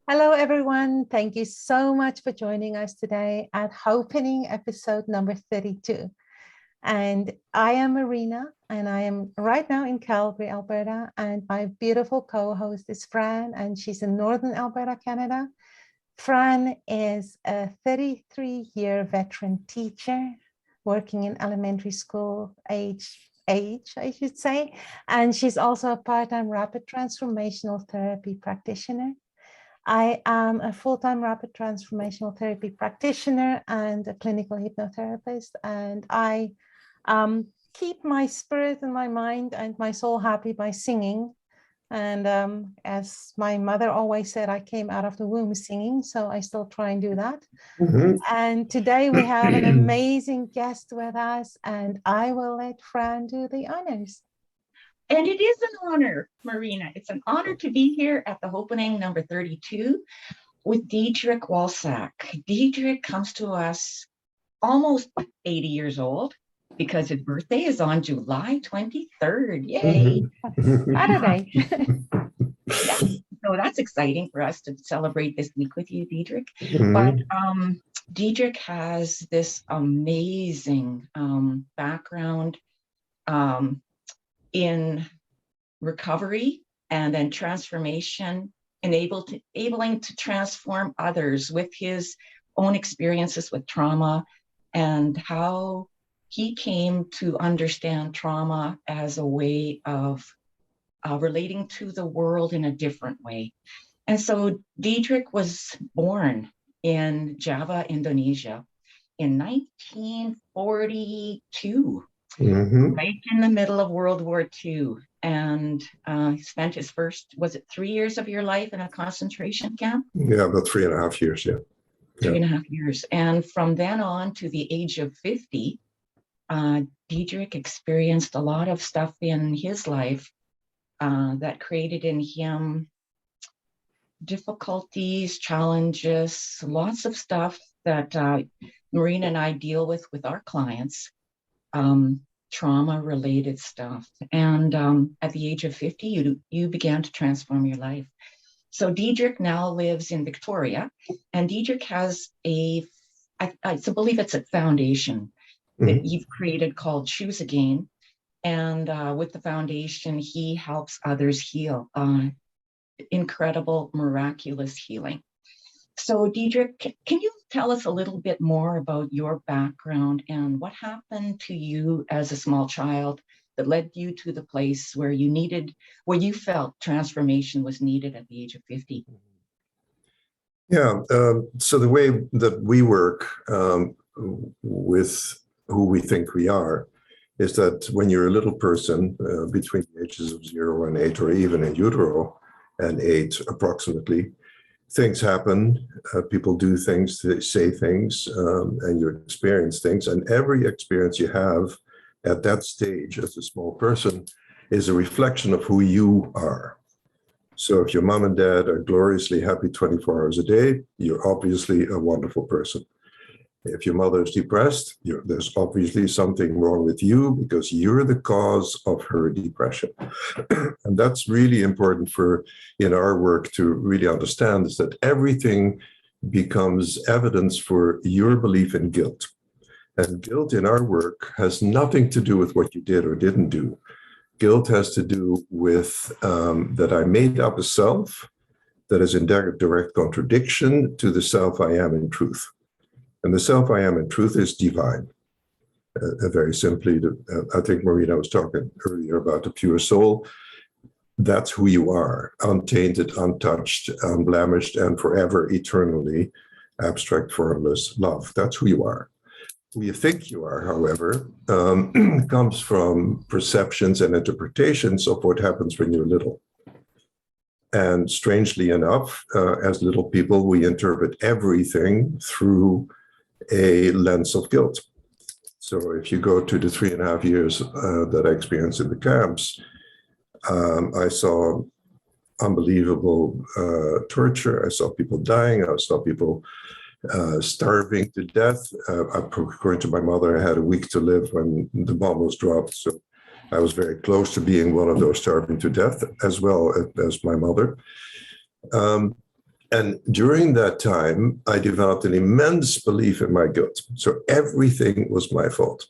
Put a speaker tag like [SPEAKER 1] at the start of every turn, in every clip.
[SPEAKER 1] Hello, everyone. Thank you so much for joining us today at Hopenning episode number 32. And I am Marina, and I am right now in Calgary, Alberta. And my beautiful co-host is Fran, and she's in Northern Alberta, Canada. Fran is a 33-year veteran teacher working in elementary school age, I should say. And she's also a part-time rapid transformational therapy practitioner. I am a full-time rapid transformational therapy practitioner and a clinical hypnotherapist, and I keep my spirit and my mind and my soul happy by singing. And as my mother always said, I came out of the womb singing, so I still try and do that.
[SPEAKER 2] Mm-hmm.
[SPEAKER 1] And today we have an amazing guest with us, and I will let Fran do the honors.
[SPEAKER 3] And it is an honor, Marina. It's an honor to be here at the Hopenning number 32 with Diederik Wolsak. Diederik comes to us almost 80 years old because his birthday is on July 23rd. Yay!
[SPEAKER 1] Saturday.
[SPEAKER 3] Yeah. So that's exciting for us to celebrate this week with you, Diederik.
[SPEAKER 2] Mm-hmm.
[SPEAKER 3] But Diederik has this amazing background in recovery and then transformation, enabling to transform others with his own experiences with trauma and how he came to understand trauma as a way of relating to the world in a different way. And so Diederik was born in Java, Indonesia in 1942.
[SPEAKER 2] Mm-hmm.
[SPEAKER 3] Right in the middle of World War II, and spent his first, was it 3 years of your life in a concentration camp?
[SPEAKER 2] Yeah, about 3.5 years, yeah.
[SPEAKER 3] 3.5 years. And from then on to the age of 50, Diederik experienced a lot of stuff in his life that created in him difficulties, challenges, lots of stuff that Marina and I deal with our clients. Trauma-related stuff. And at the age of 50, you began to transform your life. So Diederik now lives in Victoria, and Diederik has I believe it's a foundation that you've created called Choose Again. And with the foundation, he helps others heal. Incredible, miraculous healing. So Diederik, can you tell us a little bit more about your background and what happened to you as a small child that led you to the place where you felt transformation was needed at the age of 50?
[SPEAKER 2] Yeah, so the way that we work with who we think we are is that when you're a little person between the ages of 0 and 8, or even in utero and 8 approximately, things happen, people do things, they say things, and you experience things. And every experience you have at that stage as a small person is a reflection of who you are. So if your mom and dad are gloriously happy 24 hours a day, you're obviously a wonderful person. If your mother is depressed, there's obviously something wrong with you because you're the cause of her depression. And that's really important in our work to really understand, is that everything becomes evidence for your belief in guilt. And guilt in our work has nothing to do with what you did or didn't do. Guilt has to do with that I made up a self that is in direct contradiction to the self I am in truth. And the self I am in truth is divine. Very simply, I think Marina was talking earlier about the pure soul. That's who you are, untainted, untouched, unblemished, and forever, eternally abstract, formless love. That's who you are. Who you think you are, however, comes from perceptions and interpretations of what happens when you're little. And strangely enough, as little people, we interpret everything through a lens of guilt. So if you go to the 3.5 years that I experienced in the camps, I saw unbelievable torture. I saw people dying. I saw people starving to death. According to my mother, I had a week to live when the bomb was dropped. So I was very close to being one of those starving to death, as well as my mother. And during that time, I developed an immense belief in my guilt. So everything was my fault.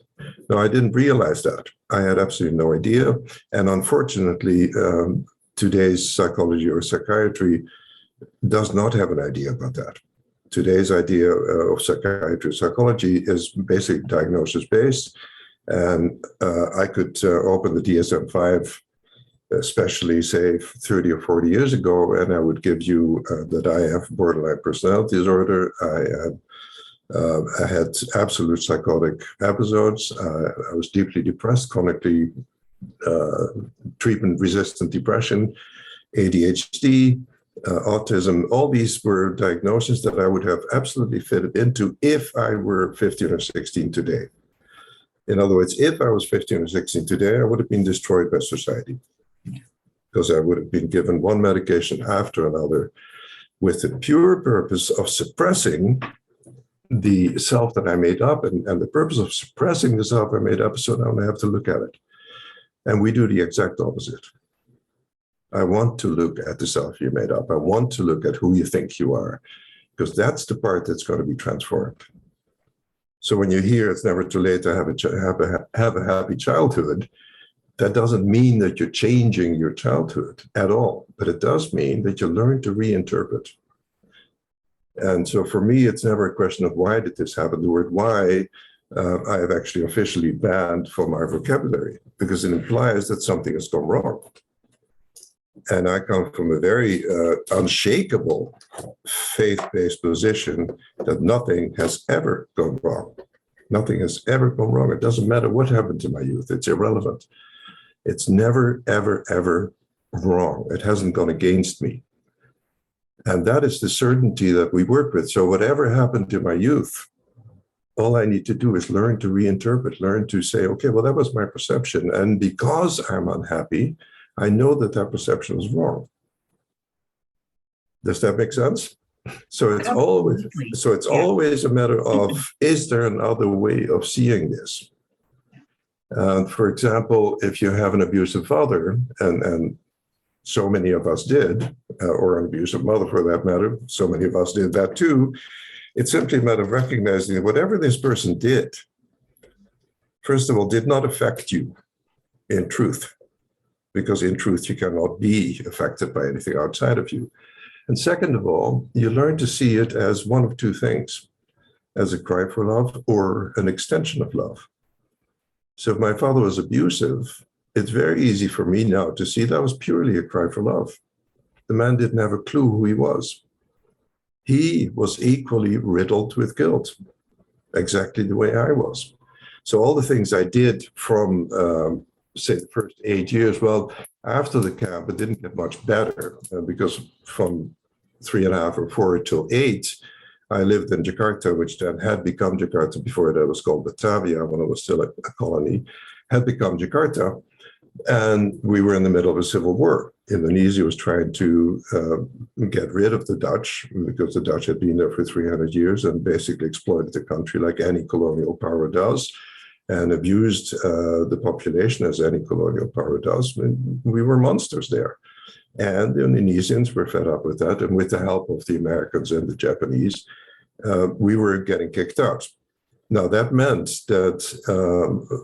[SPEAKER 2] Now, I didn't realize that. I had absolutely no idea. And unfortunately, today's psychology or psychiatry does not have an idea about that. Today's idea of psychiatry or psychology is basically diagnosis-based. And I could open the DSM-5, especially say 30 or 40 years ago, and I would give you that I have borderline personality disorder. I had absolute psychotic episodes. I was deeply depressed, chronically treatment-resistant depression, ADHD, autism. All these were diagnoses that I would have absolutely fitted into if I were 15 or 16 today. In other words, if I was 15 or 16 today, I would have been destroyed by society, because I would have been given one medication after another with the pure purpose of suppressing the self that I made up. And the purpose of suppressing the self I made up is so now I have to look at it. And we do the exact opposite. I want to look at the self you made up. I want to look at who you think you are, because that's the part that's going to be transformed. So when you hear it's never too late to have a happy childhood, that doesn't mean that you're changing your childhood at all, but it does mean that you learn to reinterpret. And so for me, it's never a question of why did this happen. The word why, I have actually officially banned from my vocabulary, because it implies that something has gone wrong. And I come from a very unshakable faith-based position that nothing has ever gone wrong. Nothing has ever gone wrong. It doesn't matter what happened to my youth. It's irrelevant. It's never, ever, ever wrong. It hasn't gone against me. And that is the certainty that we work with. So whatever happened to my youth, all I need to do is learn to reinterpret, learn to say, okay, well, that was my perception. And because I'm unhappy, I know that that perception is wrong. Does that make sense? So it's always a matter of, is there another way of seeing this? For example, if you have an abusive father, and so many of us did, or an abusive mother for that matter, so many of us did that too, it's simply a matter of recognizing that whatever this person did, first of all, did not affect you in truth, because in truth, you cannot be affected by anything outside of you. And second of all, you learn to see it as one of two things, as a cry for love or an extension of love. So if my father was abusive, it's very easy for me now to see that was purely a cry for love. The man didn't have a clue who he was. He was equally riddled with guilt, exactly the way I was. So all the things I did from, say, the first 8 years, well, after the camp, it didn't get much better because from 3.5 or 4 till 8, I lived in Jakarta, which then had become Jakarta. Before that, it was called Batavia, when it was still a colony, had become Jakarta. And we were in the middle of a civil war. Indonesia was trying to get rid of the Dutch, because the Dutch had been there for 300 years and basically exploited the country like any colonial power does, and abused the population as any colonial power does. We were monsters there. And the Indonesians were fed up with that. And with the help of the Americans and the Japanese, we were getting kicked out. Now, that meant that,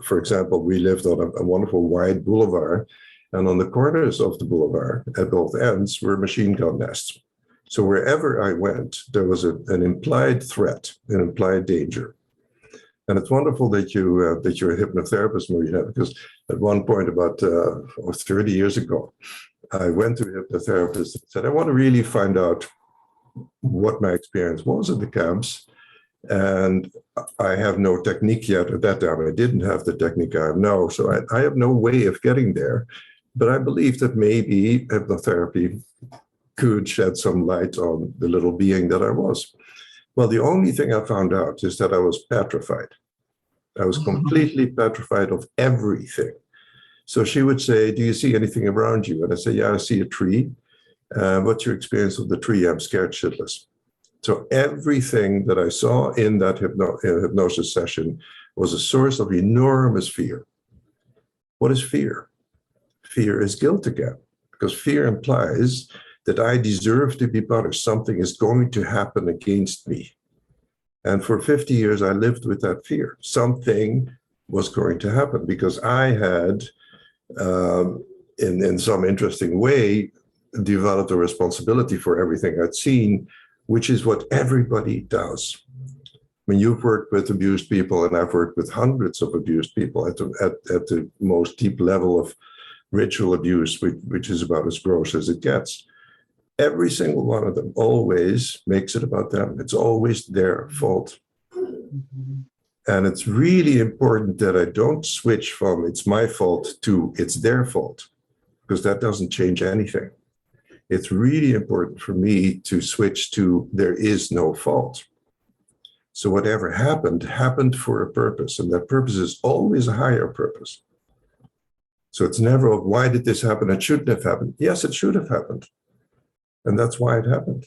[SPEAKER 2] for example, we lived on a wonderful wide boulevard, and on the corners of the boulevard, at both ends, were machine gun nests. So wherever I went, there was an implied threat, an implied danger. And it's wonderful that you're a hypnotherapist, Marina, because at one point about 30 years ago, I went to a hypnotherapist and said, I want to really find out what my experience was at the camps. And I have no technique yet. At that time, I didn't have the technique I have now. So I have no way of getting there. But I believe that maybe hypnotherapy could shed some light on the little being that I was. Well, the only thing I found out is that I was petrified. I was completely petrified of everything. So she would say, do you see anything around you? And I say, yeah, I see a tree. What's your experience of the tree? I'm scared shitless. So everything that I saw in that hypnosis session was a source of enormous fear. What is fear? Fear is guilt again, because fear implies that I deserve to be punished. Something is going to happen against me. And for 50 years, I lived with that fear. Something was going to happen because I had, in some interesting way, developed a responsibility for everything I'd seen, which is what everybody does. When you've worked with abused people, and I've worked with hundreds of abused people at the most deep level of ritual abuse, which is about as gross as it gets, every single one of them always makes it about them. It's always their fault. And it's really important that I don't switch from it's my fault to it's their fault, because that doesn't change anything. It's really important for me to switch to there is no fault. So whatever happened, happened for a purpose, and that purpose is always a higher purpose. So it's never, why did this happen? It shouldn't have happened. Yes, it should have happened. And that's why it happened.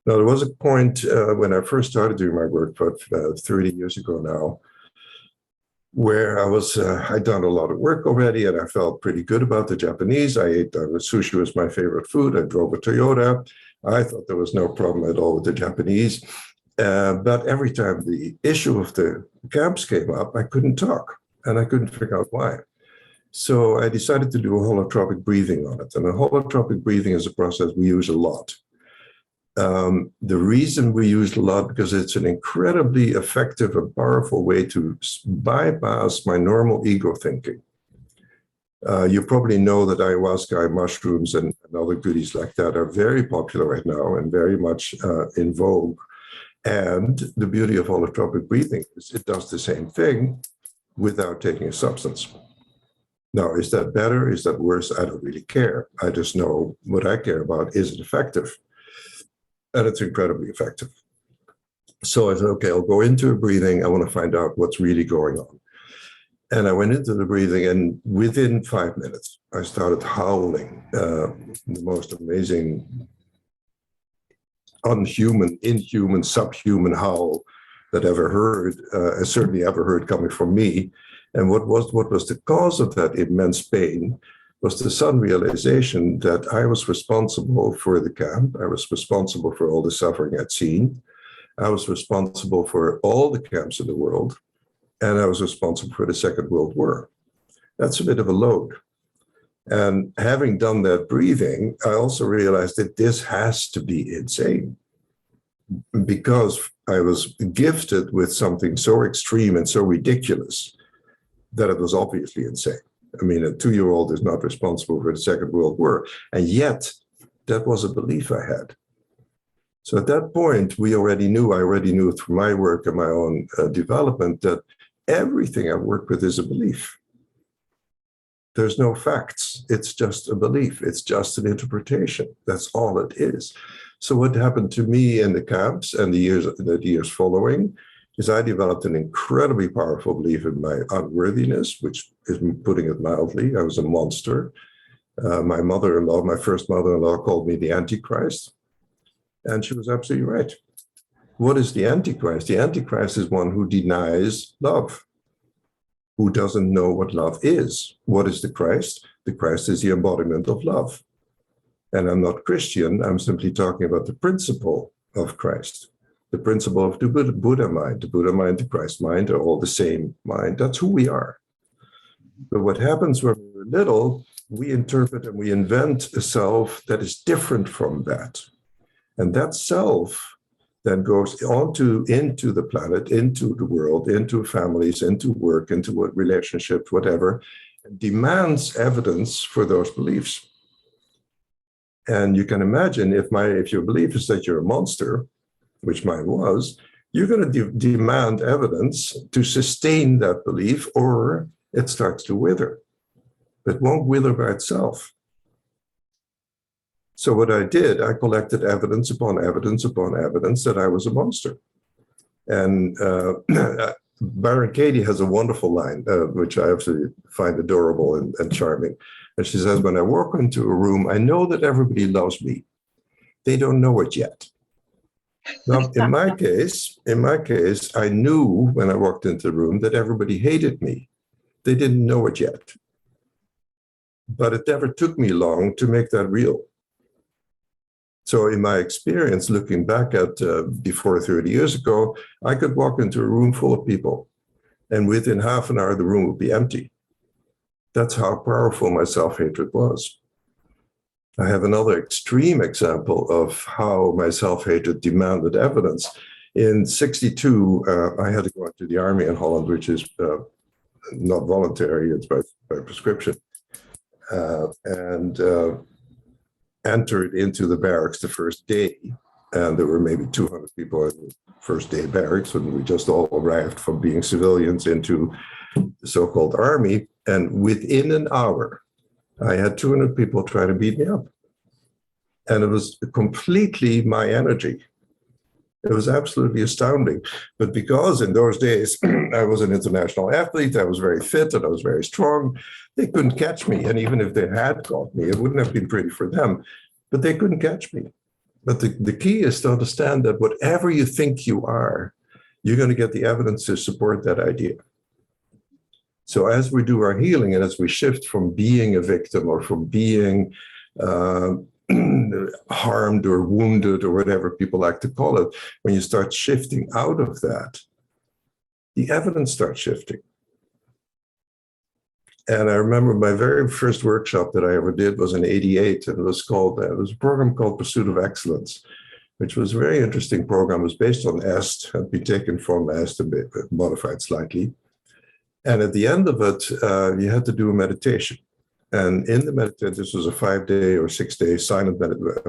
[SPEAKER 2] Now, there was a point when I first started doing my work, about 30 years ago now, where I'd done a lot of work already, and I felt pretty good about the Japanese. Sushi was my favorite food. I drove a Toyota. I thought there was no problem at all with the Japanese. But every time the issue of the camps came up, I couldn't talk, and I couldn't figure out why. So I decided to do a holotropic breathing on it. And a holotropic breathing is a process we use a lot. The reason we use it a lot, because it's an incredibly effective and powerful way to bypass my normal ego thinking. You probably know that ayahuasca, mushrooms, and other goodies like that are very popular right now and very much in vogue. And the beauty of holotropic breathing is it does the same thing without taking a substance. Now, is that better? Is that worse? I don't really care. I just know what I care about. Is it effective? And it's incredibly effective. So I said, okay, I'll go into a breathing. I want to find out what's really going on. And I went into the breathing, and within 5 minutes, I started howling, the most amazing, unhuman, inhuman, subhuman howl that I ever heard, certainly ever heard coming from me. And what was the cause of that immense pain was the sudden realization that I was responsible for the camp. I was responsible for all the suffering I'd seen. I was responsible for all the camps in the world. And I was responsible for the Second World War. That's a bit of a load. And having done that breathing, I also realized that this has to be insane, because I was gifted with something so extreme and so ridiculous that it was obviously insane. I mean, a 2-year-old is not responsible for the Second World War. And yet, that was a belief I had. So at that point, I already knew through my work and my own development that everything I work with is a belief. There's no facts. It's just a belief. It's just an interpretation. That's all it is. So what happened to me in the camps and the years following is I developed an incredibly powerful belief in my unworthiness, which is, putting it mildly, I was a monster. My mother-in-law, my first mother-in-law, called me the Antichrist. And she was absolutely right. What is the Antichrist? The Antichrist is one who denies love, who doesn't know what love is. What is the Christ? The Christ is the embodiment of love. And I'm not Christian. I'm simply talking about the principle of Christ. The principle of the Buddha mind, the Christ mind are all the same mind. That's who we are. But what happens when we're little, we interpret and we invent a self that is different from that. And that self then goes into the planet, into the world, into families, into work, into relationships, whatever, and demands evidence for those beliefs. And you can imagine if your belief is that you're a monster, which mine was, you're going to demand evidence to sustain that belief, or it starts to wither. It won't wither by itself. So what I did, I collected evidence upon evidence upon evidence that I was a monster. And Byron Katie has a wonderful line, which I absolutely find adorable and charming. And she says, when I walk into a room, I know that everybody loves me. They don't know it yet. Now, in my case, I knew when I walked into the room that everybody hated me. They didn't know it yet. But it never took me long to make that real. So in my experience, looking back at before 30 years ago, I could walk into a room full of people, and within half an hour, the room would be empty. That's how powerful my self-hatred was. I have another extreme example of how my self-hatred demanded evidence. In 1962, I had to go into the army in Holland, which is not voluntary, it's by prescription, and entered into the barracks the first day. And there were maybe 200 people in the first day barracks, and we just all arrived from being civilians into the so-called army. And within an hour, I had 200 people trying to beat me up. And it was completely my energy. It was absolutely astounding. But because in those days, I was an international athlete, I was very fit and I was very strong, they couldn't catch me. And even if they had caught me, it wouldn't have been pretty for them, but they couldn't catch me. But the key is to understand that whatever you think you are, you're going to get the evidence to support that idea. So as we do our healing and as we shift from being a victim or from being harmed or wounded or whatever people like to call it, when you start shifting out of that, the evidence starts shifting. And I remember my very first workshop that I ever did was in 88, and it was a program called Pursuit of Excellence, which was a very interesting program. It was based on EST, had been taken from EST and modified slightly. And at the end of it, you had to do a meditation. And in the meditation, this was a 5-day or 6-day silent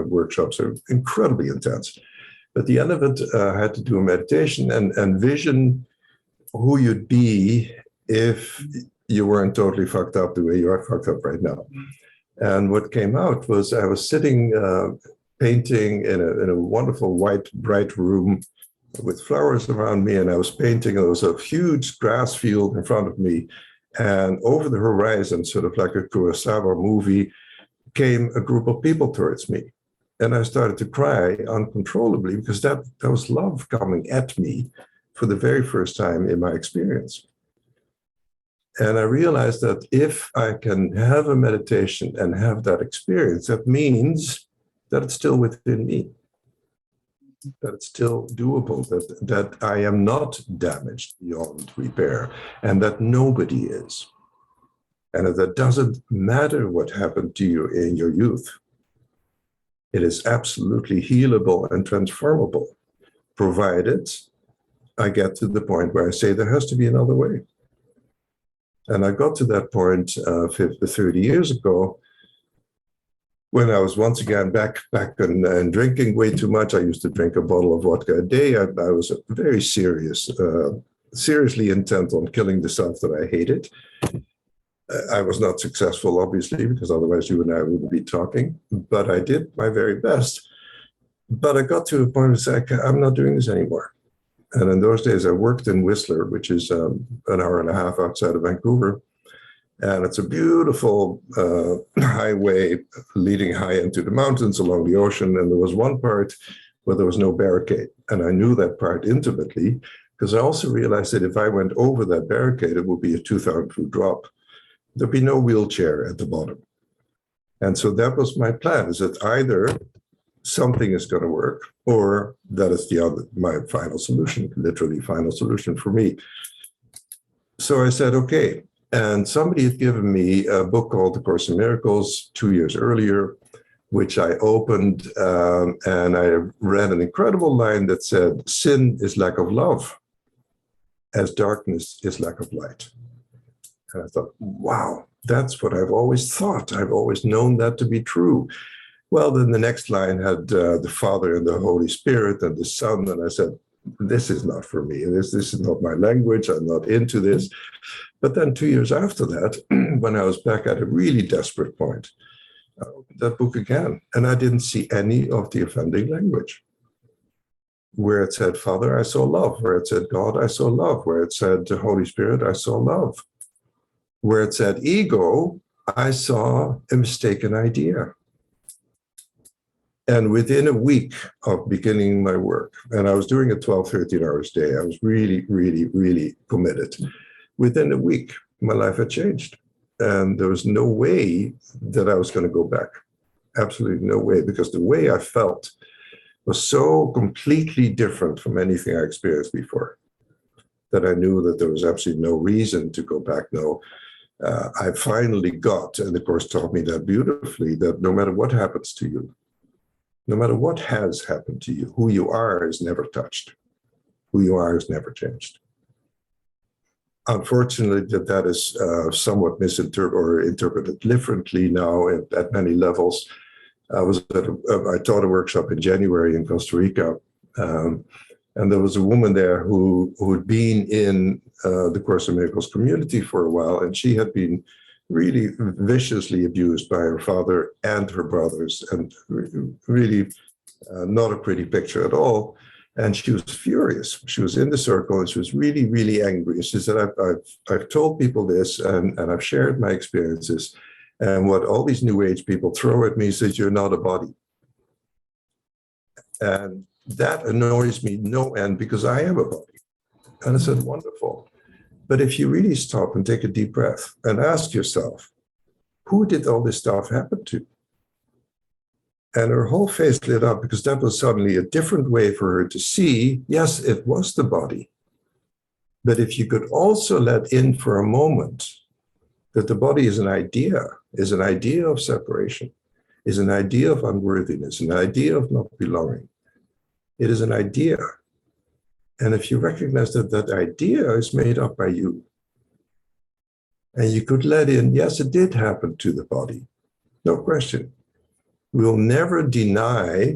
[SPEAKER 2] workshop, so incredibly intense. At the end of it, I had to do a meditation and vision who you'd be if you weren't totally fucked up the way you are fucked up right now. And what came out was I was sitting painting in a wonderful white, bright room with flowers around me, and I was painting. There was a huge grass field in front of me. And over the horizon, sort of like a Kurosawa movie, came a group of people towards me. And I started to cry uncontrollably because that was love coming at me for the very first time in my experience. And I realized that if I can have a meditation and have that experience, that means that it's still within me, that it's still doable, that I am not damaged beyond repair, and that nobody is. And that it doesn't matter what happened to you in your youth. It is absolutely healable and transformable, provided I get to the point where I say there has to be another way. And I got to that point 30 years ago when I was once again back and drinking way too much. I used to drink a bottle of vodka a day. I was very seriously intent on killing the self that I hated. I was not successful, obviously, because otherwise you and I wouldn't be talking, but I did my very best. But I got to a point where I said, I'm not doing this anymore. And in those days, I worked in Whistler, which is an hour and a half outside of Vancouver. And it's a beautiful highway leading high into the mountains along the ocean. And there was one part where there was no barricade. And I knew that part intimately because I also realized that if I went over that barricade, it would be a 2,000-foot drop. There'd be no wheelchair at the bottom. And so that was my plan, is that either something is going to work or that is my final solution, literally final solution for me. So I said, okay. And somebody had given me a book called The Course in Miracles 2 years earlier, which I opened and I read an incredible line that said, sin is lack of love, as darkness is lack of light. And I thought, wow, that's what I've always thought. I've always known that to be true. Well, then the next line had the Father and the Holy Spirit and the Son. And I said, this is not for me. This is not my language. I'm not into this. But then 2 years after that, when I was back at a really desperate point, I opened that book again. And I didn't see any of the offending language. Where it said, Father, I saw love. Where it said, God, I saw love. Where it said, the Holy Spirit, I saw love. Where it said, ego, I saw a mistaken idea. And within a week of beginning my work, and I was doing it 12, 13 hours a day, I was really, really, really committed. Within a week, my life had changed. And there was no way that I was going to go back. absolutely no way, because the way I felt was so completely different from anything I experienced before that I knew that there was absolutely no reason to go back. No, I finally got, and the Course taught me that beautifully, that no matter what happens to you, no matter what has happened to you, who you are is never touched. Who you are is never changed. Unfortunately, that is somewhat misinterpreted or interpreted differently now at many levels. I taught a workshop in January in Costa Rica, and there was a woman there who'd been in the Course in Miracles community for a while, and she had been really viciously abused by her father and her brothers, and really not a pretty picture at all. And she was furious. She was in the circle, and she was really, really angry. She said, I've told people this, and I've shared my experiences. And what all these New Age people throw at me is, you're not a body. And that annoys me no end, because I am a body. And I said, wonderful. But if you really stop and take a deep breath and ask yourself, who did all this stuff happen to? And her whole face lit up, because that was suddenly a different way for her to see, yes, it was the body. But if you could also let in for a moment that the body is an idea of separation, is an idea of unworthiness, an idea of not belonging. It is an idea. And if you recognize that that idea is made up by you, and you could let in, yes, it did happen to the body, no question. We'll never deny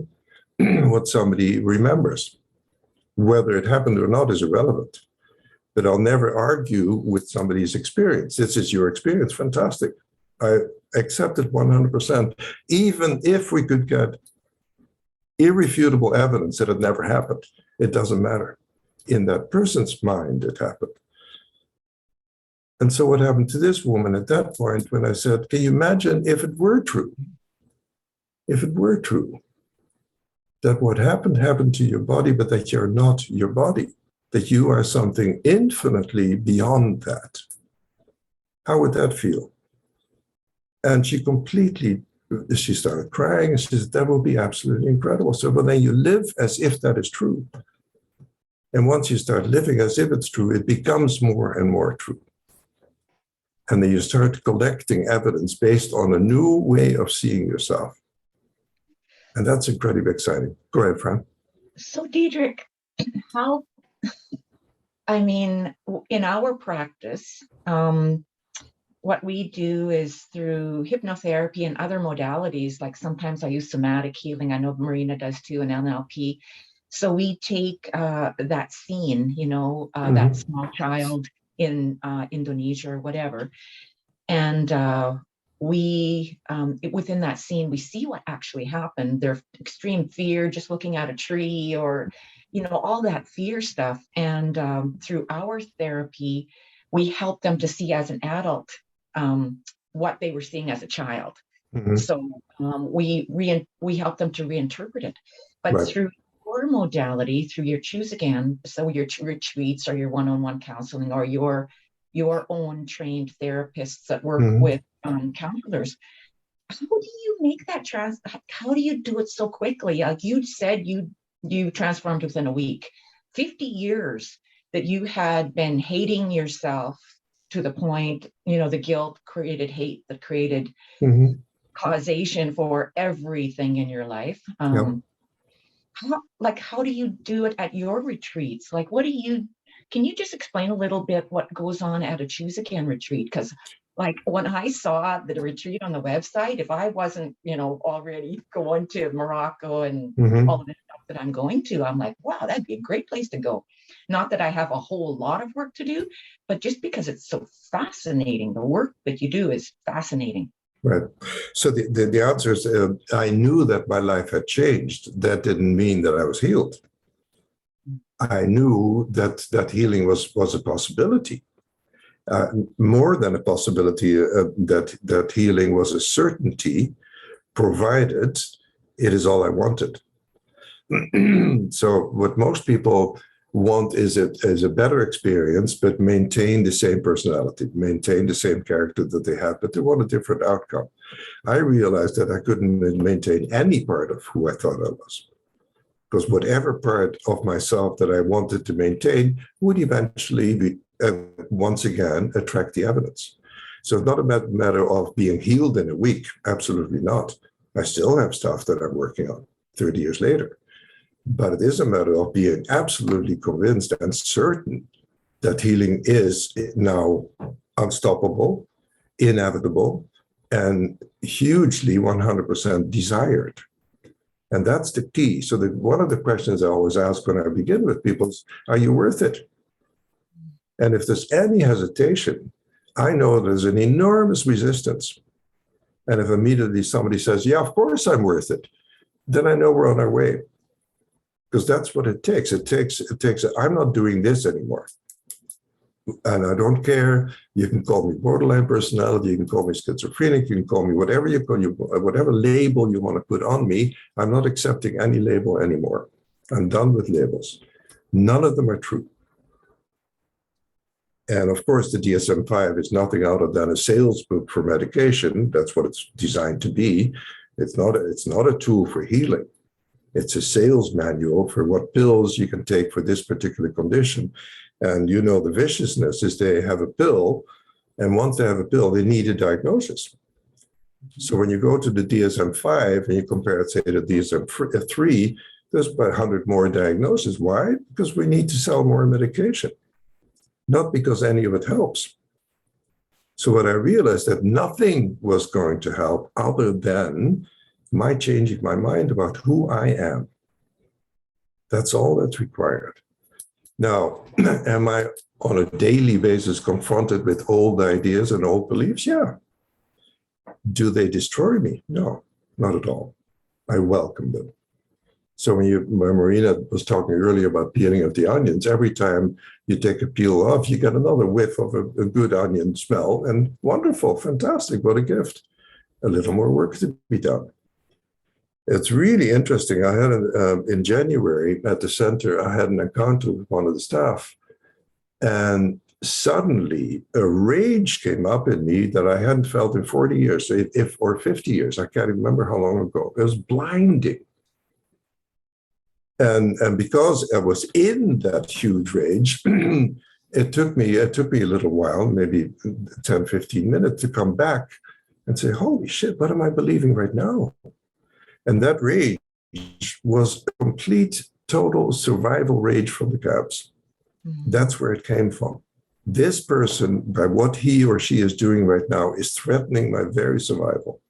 [SPEAKER 2] what somebody remembers. Whether it happened or not is irrelevant. But I'll never argue with somebody's experience. This is your experience, fantastic. I accept it 100%, even if we could get irrefutable evidence that it never happened. It doesn't matter. In that person's mind, it happened. And so what happened to this woman at that point, when I said, can you imagine if it were true? If it were true, that what happened to your body, but that you're not your body, that you are something infinitely beyond that. How would that feel? And she started crying, and she said, that will be absolutely incredible. So, but then you live as if that is true. And once you start living as if it's true, it becomes more and more true. And then you start collecting evidence based on a new way of seeing yourself. And that's incredibly exciting. Go ahead, Fran.
[SPEAKER 3] So, Diederik, in our practice, what we do is through hypnotherapy and other modalities, like sometimes I use somatic healing. I know Marina does too, and NLP. So we take that scene, that small child in Indonesia or whatever, and within that scene, we see what actually happened. Their extreme fear, just looking at a tree, or, all that fear stuff. And through our therapy, we help them to see as an adult what they were seeing as a child. Mm-hmm. So we help them to reinterpret it. But right. Through your modality, through your Choose Again, so your retreats or your one-on-one counseling or your own trained therapists that work with counselors, how do you make that how do you do it so quickly? Like you said, you transformed within a week. 50 years that you had been hating yourself to the point, the guilt created hate that created causation for everything in your life. How do you do it at your retreats? Like, can you just explain a little bit what goes on at a Choose Again retreat? Because like when I saw the retreat on the website, if I wasn't, already going to Morocco and all of this stuff that I'm going to, I'm like, wow, that'd be a great place to go. Not that I have a whole lot of work to do, but just because it's so fascinating. The work that you do is fascinating.
[SPEAKER 2] Right. So the answer is, I knew that my life had changed. That didn't mean that I was healed. I knew that healing was a possibility. More than a possibility, that healing was a certainty, provided it is all I wanted. So what most people want is a better experience, but maintain the same personality, maintain the same character that they have, but they want a different outcome. I realized that I couldn't maintain any part of who I thought I was. Because whatever part of myself that I wanted to maintain would eventually be, once again, attract the evidence. So it's not a matter of being healed in a week. Absolutely not. I still have stuff that I'm working on 30 years later. But it is a matter of being absolutely convinced and certain that healing is now unstoppable, inevitable, and hugely 100% desired. And that's the key. So one of the questions I always ask when I begin with people is, are you worth it? And if there's any hesitation, I know there's an enormous resistance. And if immediately somebody says, yeah, of course I'm worth it, then I know we're on our way. Because that's what it takes. It takes, I'm not doing this anymore. And I don't care. You can call me borderline personality. You can call me schizophrenic. You can call me whatever you call you, whatever label you want to put on me. I'm not accepting any label anymore. I'm done with labels. None of them are true. And of course, the DSM-5 is nothing other than a sales book for medication. That's what it's designed to be. It's not a tool for healing. It's a sales manual for what pills you can take for this particular condition. And you know the viciousness is they have a pill, and once they have a pill, they need a diagnosis. So when you go to the DSM-5 and you compare it, say, to DSM-3, there's about 100 more diagnoses. Why? Because we need to sell more medication, not because any of it helps. So what I realized that nothing was going to help other than my changing my mind about who I am. That's all that's required. Now, am I on a daily basis confronted with old ideas and old beliefs? Yeah. Do they destroy me? No, not at all. I welcome them. So when Marina was talking earlier about peeling of the onions, every time you take a peel off, you get another whiff of a good onion smell, and wonderful, fantastic, what a gift. A little more work to be done. It's really interesting. I had in January at the center, I had an encounter with one of the staff, and suddenly a rage came up in me that I hadn't felt in 40 years, or 50 years. I can't remember how long ago. It was blinding. And because I was in that huge rage, it took me a little while, maybe 10, 15 minutes to come back and say, holy shit, what am I believing right now? And that rage was complete, total survival rage from the cabs. Mm-hmm. That's where it came from. This person, by what he or she is doing right now, is threatening my very survival.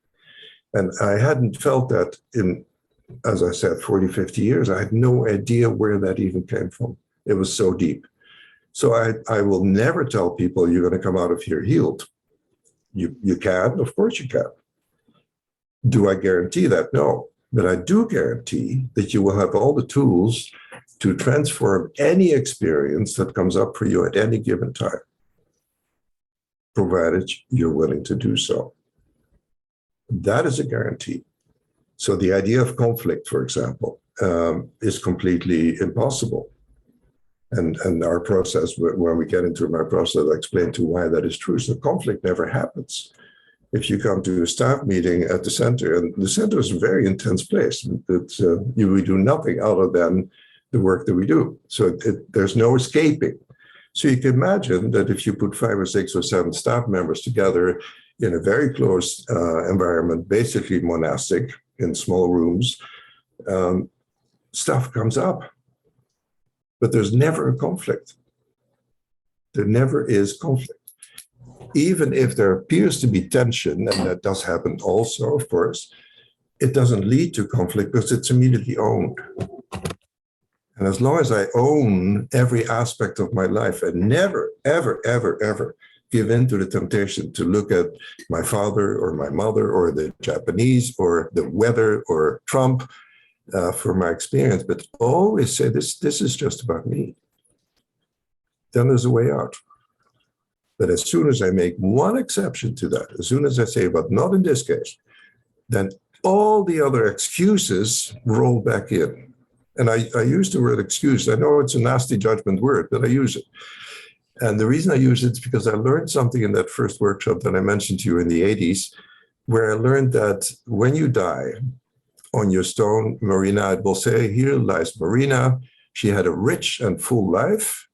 [SPEAKER 2] And I hadn't felt that in, as I said, 40, 50 years. I had no idea where that even came from. It was so deep. So I will never tell people you're going to come out of here healed. You can, of course you can. Do I guarantee that? No. But I do guarantee that you will have all the tools to transform any experience that comes up for you at any given time, provided you're willing to do so. That is a guarantee. So the idea of conflict, for example, is completely impossible. And our process, when we get into my process, I explain to why that is true. So conflict never happens. If you come to a staff meeting at the center, and the center is a very intense place, we do nothing other than the work that we do. So there's no escaping. So you can imagine that if you put 5 or 6 or 7 staff members together in a very close environment, basically monastic, in small rooms, stuff comes up. But there's never a conflict. There never is conflict. Even if there appears to be tension, and that does happen also, of course, it doesn't lead to conflict because it's immediately owned. And as long as I own every aspect of my life and never, ever, ever, ever give in to the temptation to look at my father or my mother or the Japanese or the weather or Trump for my experience, but always say this is just about me, then there's a way out. But as soon as I make one exception to that, as soon as I say, but not in this case, then all the other excuses roll back in. And I use the word excuse. I know it's a nasty judgment word, but I use it. And the reason I use it is because I learned something in that first workshop that I mentioned to you in the 80s, where I learned that when you die, on your stone, Marina, it will say, here lies Marina. She had a rich and full life,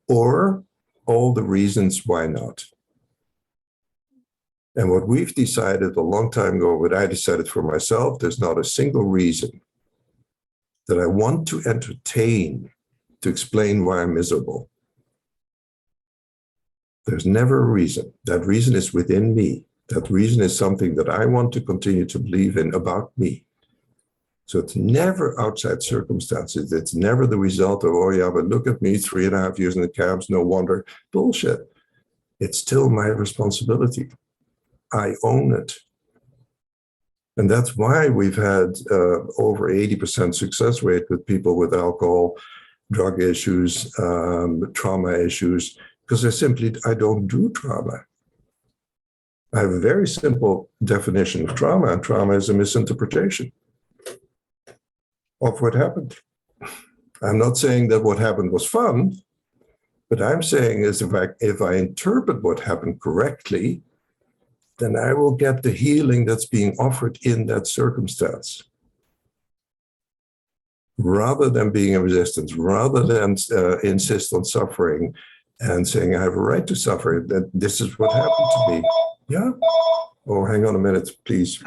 [SPEAKER 2] or all the reasons why not. And what we've decided a long time ago, what I decided for myself, there's not a single reason that I want to entertain to explain why I'm miserable. There's never a reason. That reason is within me. That reason is something that I want to continue to believe in about me. So it's never outside circumstances. It's never the result of, oh yeah, but look at me, 3.5 years in the camps, no wonder. Bullshit. It's still my responsibility. I own it. And that's why we've had over 80% success rate with people with alcohol, drug issues, trauma issues, because I don't do trauma. I have a very simple definition of trauma, and trauma is a misinterpretation of what happened. I'm not saying that what happened was fun, but I'm saying is if I interpret what happened correctly, then I will get the healing that's being offered in that circumstance. Rather than being in resistance, rather than insist on suffering and saying I have a right to suffer, that this is what happened to me. Yeah? Oh, hang on a minute, please.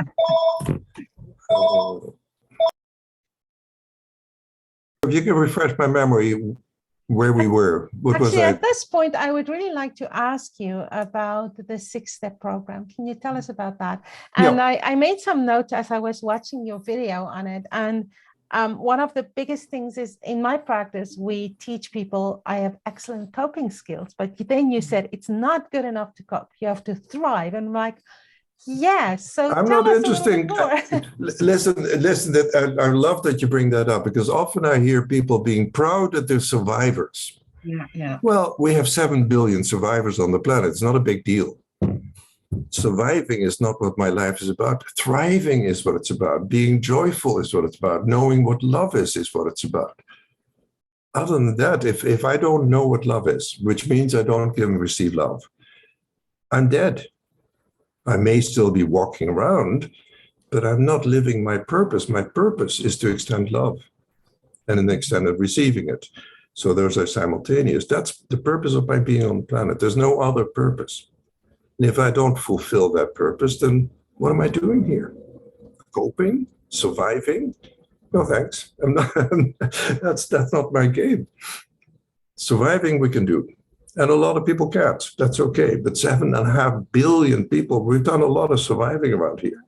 [SPEAKER 2] If you can refresh my memory where we were, what was
[SPEAKER 1] Actually,
[SPEAKER 2] I?
[SPEAKER 1] at this point, I would really like to ask you about the 6-step program. Can you tell us about that? And
[SPEAKER 2] Yeah.
[SPEAKER 1] I made some notes as I was watching your video on it. And one of the biggest things is in my practice, we teach people I have excellent coping skills, but then you said it's not good enough to cope. You have to thrive. And I'm like, yeah, so
[SPEAKER 2] I'm
[SPEAKER 1] tell
[SPEAKER 2] not
[SPEAKER 1] us a little bit
[SPEAKER 2] interesting.
[SPEAKER 1] more.
[SPEAKER 2] Listen, that I love that you bring that up, because often I hear people being proud that they're survivors.
[SPEAKER 3] Yeah.
[SPEAKER 2] Well, we have 7 billion survivors on the planet. It's not a big deal. Surviving is not what my life is about. Thriving is what it's about. Being joyful is what it's about. Knowing what love is what it's about. Other than that, if I don't know what love is, which means I don't give and receive love, I'm dead. I may still be walking around, but I'm not living my purpose. My purpose is to extend love and an extent of receiving it. So those are simultaneous. That's the purpose of my being on the planet. There's no other purpose. And if I don't fulfill that purpose, then what am I doing here? Coping? Surviving? No, thanks. I'm not, that's not my game. Surviving we can do. And a lot of people can't. That's okay. But 7.5 billion people, we've done a lot of surviving around here.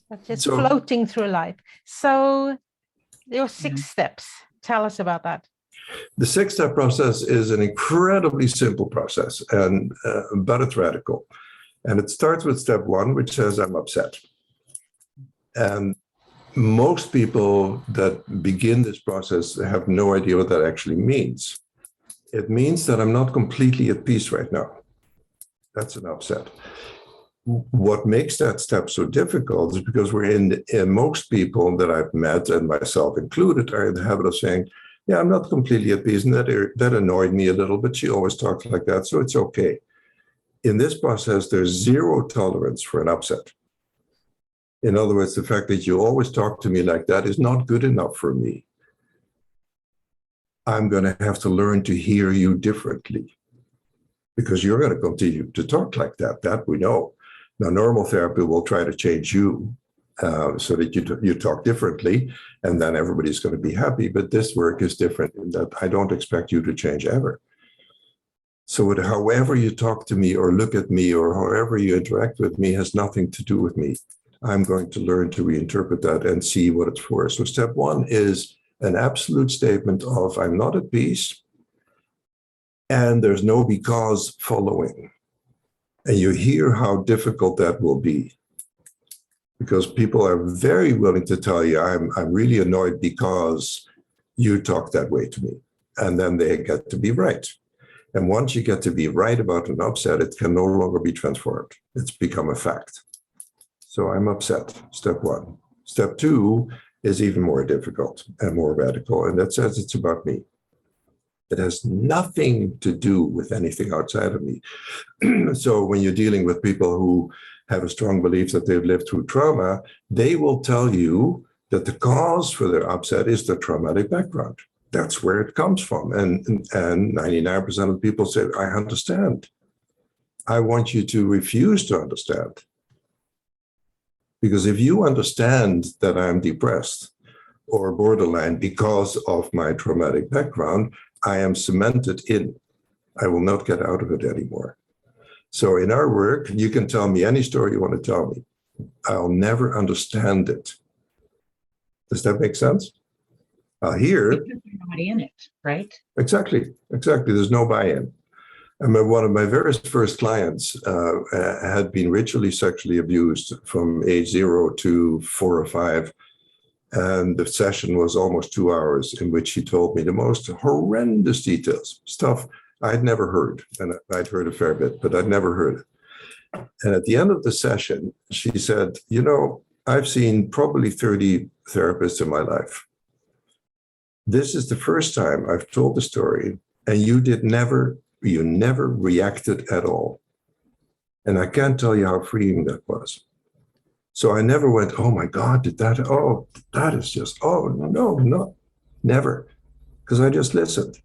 [SPEAKER 1] But just floating through life. So your 6 steps, tell us about that.
[SPEAKER 2] The 6-step process is an incredibly simple process, and but it's radical. And it starts with step 1, which says I'm upset. And most people that begin this process have no idea what that actually means. It means that I'm not completely at peace right now. That's an upset. What makes that step so difficult is because we're in most people that I've met, and myself included, are in the habit of saying, yeah, I'm not completely at peace, and that annoyed me a little, but she always talks like that, so it's okay. In this process, there's zero tolerance for an upset. In other words, the fact that you always talk to me like that is not good enough for me. I'm going to have to learn to hear you differently, because you're going to continue to talk like that. That we know. Now, normal therapy will try to change you so that you talk differently, and then everybody's going to be happy. But this work is different in that I don't expect you to change ever. So however you talk to me or look at me or however you interact with me has nothing to do with me. I'm going to learn to reinterpret that and see what it's for. So step 1 is an absolute statement of I'm not at peace, and there's no because following. And you hear how difficult that will be, because people are very willing to tell you, I'm really annoyed because you talk that way to me. And then they get to be right. And once you get to be right about an upset, it can no longer be transformed. It's become a fact. So I'm upset, step 1. Step 2 is even more difficult and more radical, and that says it's about me. It has nothing to do with anything outside of me. So when you're dealing with people who have a strong belief that they've lived through trauma, they will tell you that the cause for their upset is their traumatic background. That's where it comes from. And 99% of people say, I understand. I want you to refuse to understand. Because if you understand that I'm depressed or borderline because of my traumatic background, I am cemented in. I will not get out of it anymore. So in our work, you can tell me any story you want to tell me. I'll never understand it. Does that make sense? Here,
[SPEAKER 3] because you're not in it, right?
[SPEAKER 2] Exactly. There's no buy-in. I mean, one of my very first clients had been ritually sexually abused from age 0 to 4 or 5. And the session was almost 2 hours in which she told me the most horrendous details, stuff I'd never heard. And I'd heard a fair bit, but I'd never heard it. And at the end of the session, she said, you know, I've seen probably 30 therapists in my life. This is the first time I've told the story, and you never reacted at all. And I can't tell you how freeing that was. So I never went, oh my God, that is just, no, never. Because I just listened.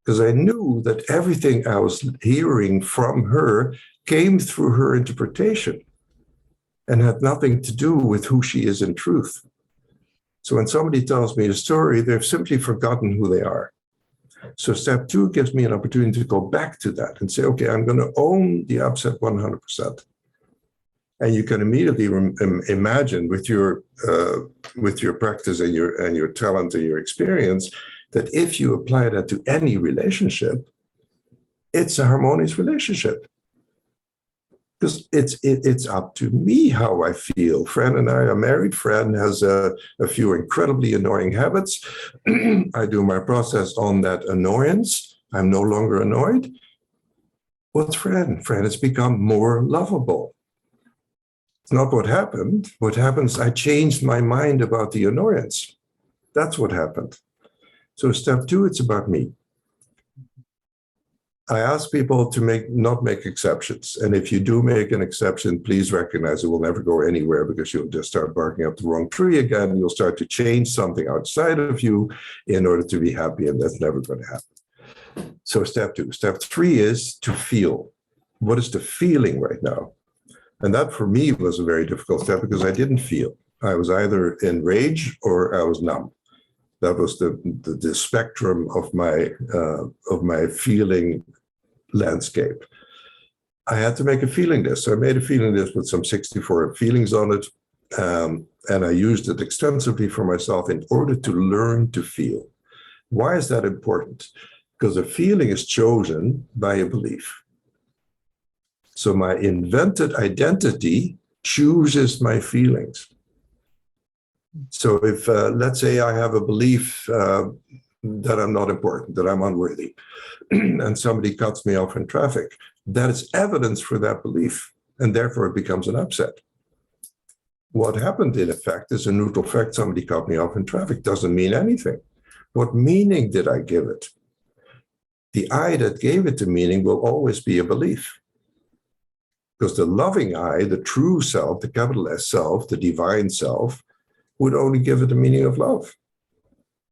[SPEAKER 2] Because I knew that everything I was hearing from her came through her interpretation and had nothing to do with who she is in truth. So when somebody tells me a story, they've simply forgotten who they are. So step 2 gives me an opportunity to go back to that and say, okay, I'm going to own the upset 100%. And you can immediately imagine with your practice and your talent and your experience that if you apply that to any relationship, it's a harmonious relationship. Because it's up to me how I feel. Fran and I are married. Fran has a few incredibly annoying habits. I do my process on that annoyance. I'm no longer annoyed. What's Fran? Fran has become more lovable. It's not what happened. What happens, I changed my mind about the annoyance. That's what happened. So step 2, it's about me. I ask people to not make exceptions. And if you do make an exception, please recognize it will never go anywhere because you'll just start barking up the wrong tree again. You'll start to change something outside of you in order to be happy, and that's never going to happen. So step 2. Step 3 is to feel. What is the feeling right now? And that for me was a very difficult step because I didn't feel. I was either in rage or I was numb. That was the spectrum of my feeling landscape. I had to make a feeling list. So I made a feeling list with some 64 feelings on it. And I used it extensively for myself in order to learn to feel. Why is that important? Because a feeling is chosen by a belief. So my invented identity chooses my feelings. So if, let's say I have a belief that I'm not important, that I'm unworthy, and somebody cuts me off in traffic, that is evidence for that belief, and therefore it becomes an upset. What happened in effect is a neutral fact. Somebody cut me off in traffic doesn't mean anything. What meaning did I give it? The I that gave it the meaning will always be a belief. Because the loving I, the true self, the capital S self, the divine self, would only give it the meaning of love.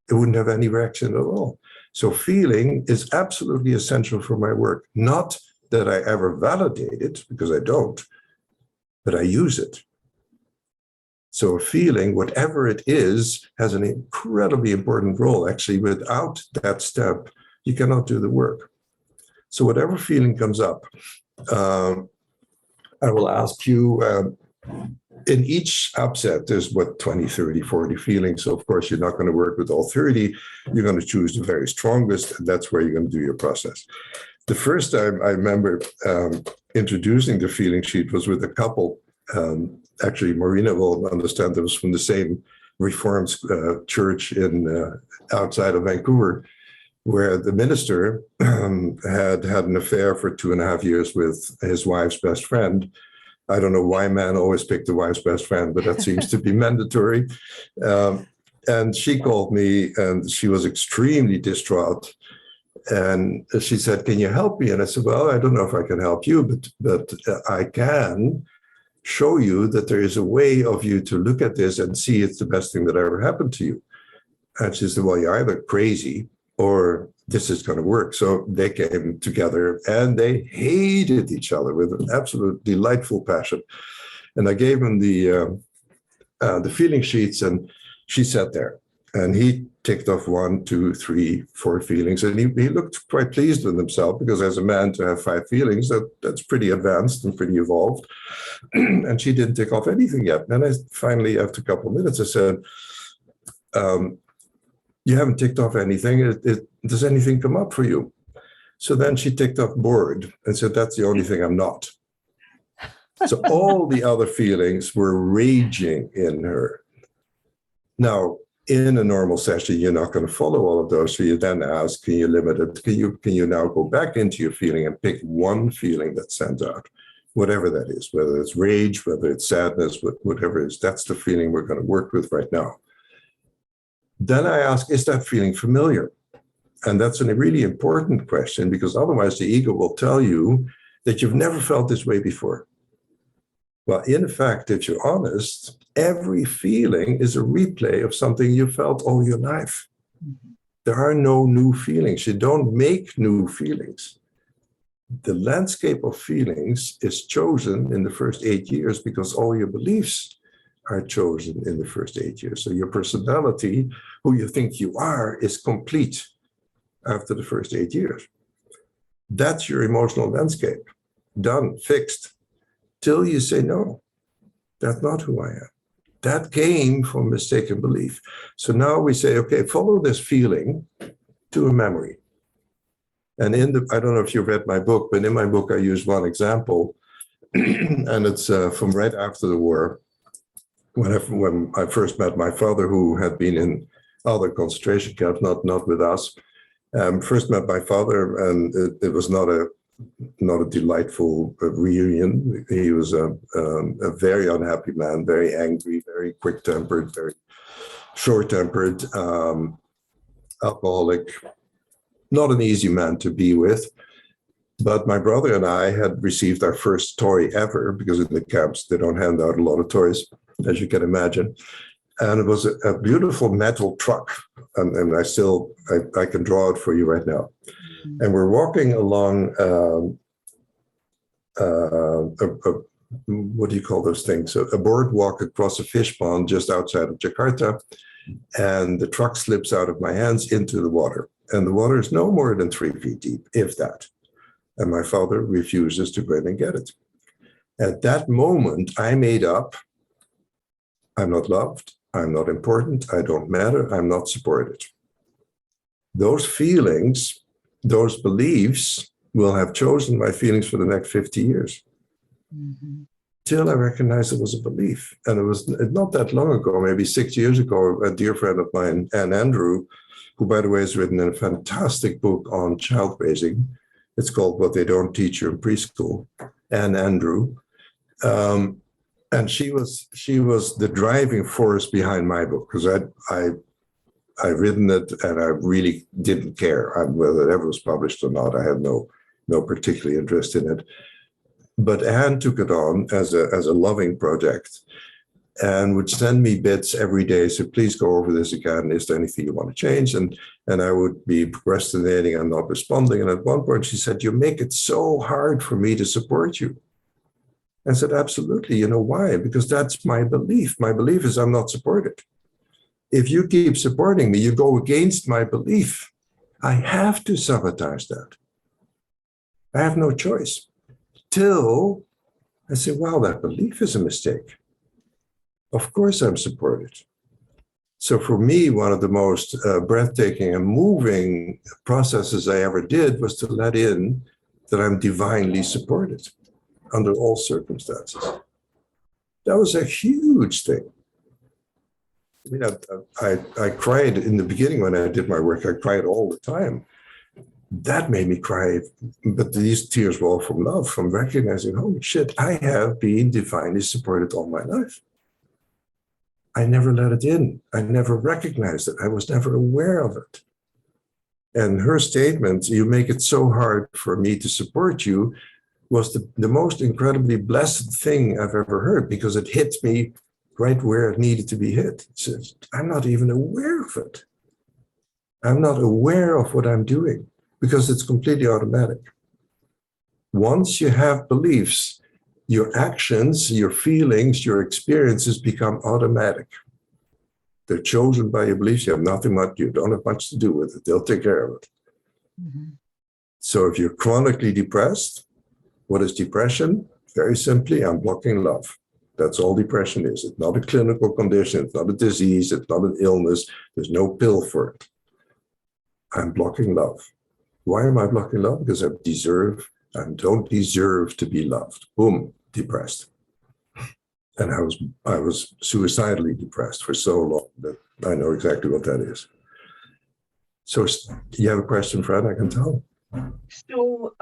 [SPEAKER 2] It wouldn't have any reaction at all. So feeling is absolutely essential for my work. Not that I ever validate it, because I don't, but I use it. So a feeling, whatever it is, has an incredibly important role. Actually, without that step, you cannot do the work. So whatever feeling comes up, I will ask you, in each upset, there's 20, 30, 40 feelings. So of course, you're not going to work with all 30. You're going to choose the very strongest, and that's where you're going to do your process. The first time I remember introducing the feeling sheet was with a couple. Actually, Marina will understand it was from the same Reformed church in outside of Vancouver, where the minister had an affair for 2.5 years with his wife's best friend. I don't know why men always pick the wife's best friend, but that seems to be mandatory. And she called me, and she was extremely distraught. And she said, can you help me? And I said, well, I don't know if I can help you, but I can show you that there is a way of you to look at this and see it's the best thing that ever happened to you. And she said, well, you're either crazy or this is going to work. So they came together and they hated each other with an absolute delightful passion. And I gave him the feeling sheets, and she sat there and he ticked off 1, 2, 3, 4 feelings. And he looked quite pleased with himself, because as a man to have 5 feelings, that's pretty advanced and pretty evolved. And she didn't tick off anything yet. And I finally, after a couple of minutes, I said, you haven't ticked off anything. Does anything come up for you? So then she ticked off bored and said, that's the only thing I'm not. So all the other feelings were raging in her. Now, in a normal session, you're not going to follow all of those. So you then ask, can you limit it? Can you now go back into your feeling and pick one feeling that stands out, whatever that is, whether it's rage, whether it's sadness, whatever it is, that's the feeling we're going to work with right now. Then I ask, is that feeling familiar? And that's a really important question, because otherwise the ego will tell you that you've never felt this way before. Well, in fact, if you're honest, every feeling is a replay of something you felt all your life. Mm-hmm. There are no new feelings. You don't make new feelings. The landscape of feelings is chosen in the first 8 years, because all your beliefs are chosen in the first 8 years. So your personality, who you think you are, is complete after the first 8 years. That's your emotional landscape. Done, fixed. Till you say, no, that's not who I am. That came from mistaken belief. So now we say, okay, follow this feeling to a memory. And I don't know if you read my book, but in my book, I use one example, and it's from right after the war, when I first met my father, who had been in other concentration camps, not with us. First met my father, and it was not a delightful reunion. He was a very unhappy man, very angry, very quick-tempered, very short-tempered, alcoholic, not an easy man to be with. But my brother and I had received our first toy ever, because in the camps, they don't hand out a lot of toys, as you can imagine. And it was a beautiful metal truck. And I can draw it for you right now. Mm-hmm. And we're walking along, what do you call those things? A boardwalk across a fish pond just outside of Jakarta. And the truck slips out of my hands into the water. And the water is no more than 3 feet deep, if that. And my father refuses to go in and get it. At that moment, I made up, I'm not loved, I'm not important, I don't matter, I'm not supported. Those feelings, those beliefs will have chosen my feelings for the next 50 years. Mm-hmm. Till I recognized it was a belief. And it was not that long ago, maybe 6 years ago, a dear friend of mine, Anne Andrew, who, by the way, has written a fantastic book on child raising. It's called What They Don't Teach You in Preschool, Anne Andrew. And she was the driving force behind my book, because I'd written it and I really didn't care whether it ever was published or not. I had no particular interest in it. But Anne took it on as a loving project and would send me bits every day. So please go over this again. Is there anything you want to change? And I would be procrastinating and not responding. And at one point she said, you make it so hard for me to support you. I said, absolutely. You know why? Because that's my belief. My belief is I'm not supported. If you keep supporting me, you go against my belief. I have to sabotage that. I have no choice. Till I say, wow, that belief is a mistake. Of course I'm supported. So for me, one of the most breathtaking and moving processes I ever did was to let in that I'm divinely supported under all circumstances. That was a huge thing. I mean, I cried in the beginning when I did my work. I cried all the time. That made me cry, but these tears were all from love, from recognizing, holy shit, I have been divinely supported all my life. I never let it in. I never recognized it. I was never aware of it. And her statement, "You make it so hard for me to support you," was the most incredibly blessed thing I've ever heard, because it hit me right where it needed to be hit. It says, I'm not even aware of it. I'm not aware of what I'm doing, because it's completely automatic. Once you have beliefs, your actions, your feelings, your experiences become automatic. They're chosen by your beliefs. You have nothing much, you don't have much to do with it. They'll take care of it.
[SPEAKER 3] Mm-hmm.
[SPEAKER 2] So if you're chronically depressed, what is depression? Very simply, I'm blocking love. That's all depression is. It's not a clinical condition. It's not a disease. It's not an illness. There's no pill for it. I'm blocking love. Why am I blocking love? Because I don't deserve to be loved. Boom, depressed. And I was suicidally depressed for so long that I know exactly what that is. So you have a question, Fred? I can tell.
[SPEAKER 3] So,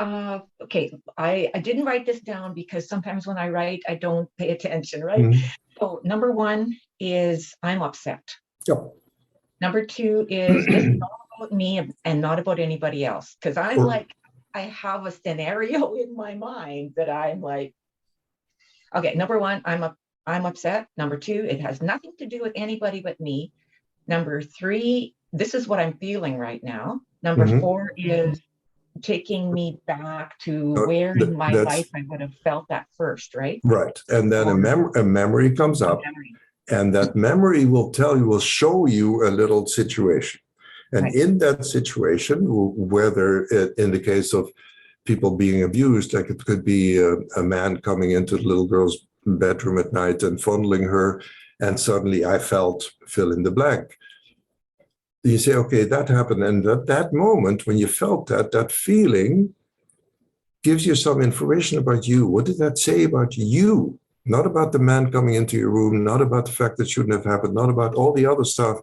[SPEAKER 3] okay, I didn't write this down because sometimes when I write, I don't pay attention, right? Mm-hmm. So number one is I'm upset.
[SPEAKER 2] Yep.
[SPEAKER 3] Number two is this is not about me and not about anybody else. Because I'm like, I have a scenario in my mind that I'm like, okay, number one, I'm upset. Number two, it has nothing to do with anybody but me. Number three, this is what I'm feeling right now. Number mm-hmm. four is taking me back to where in my life I would have felt that first, right?
[SPEAKER 2] Right. And then a memory comes up, and that memory will show you a little situation. And right. In that situation, whether in the case of people being abused, like it could be a man coming into the little girl's bedroom at night and fondling her, and suddenly I felt fill in the blank. You say, okay, that happened. And at that moment, when you felt that feeling gives you some information about you. What did that say about you? Not about the man coming into your room, not about the fact that shouldn't have happened, not about all the other stuff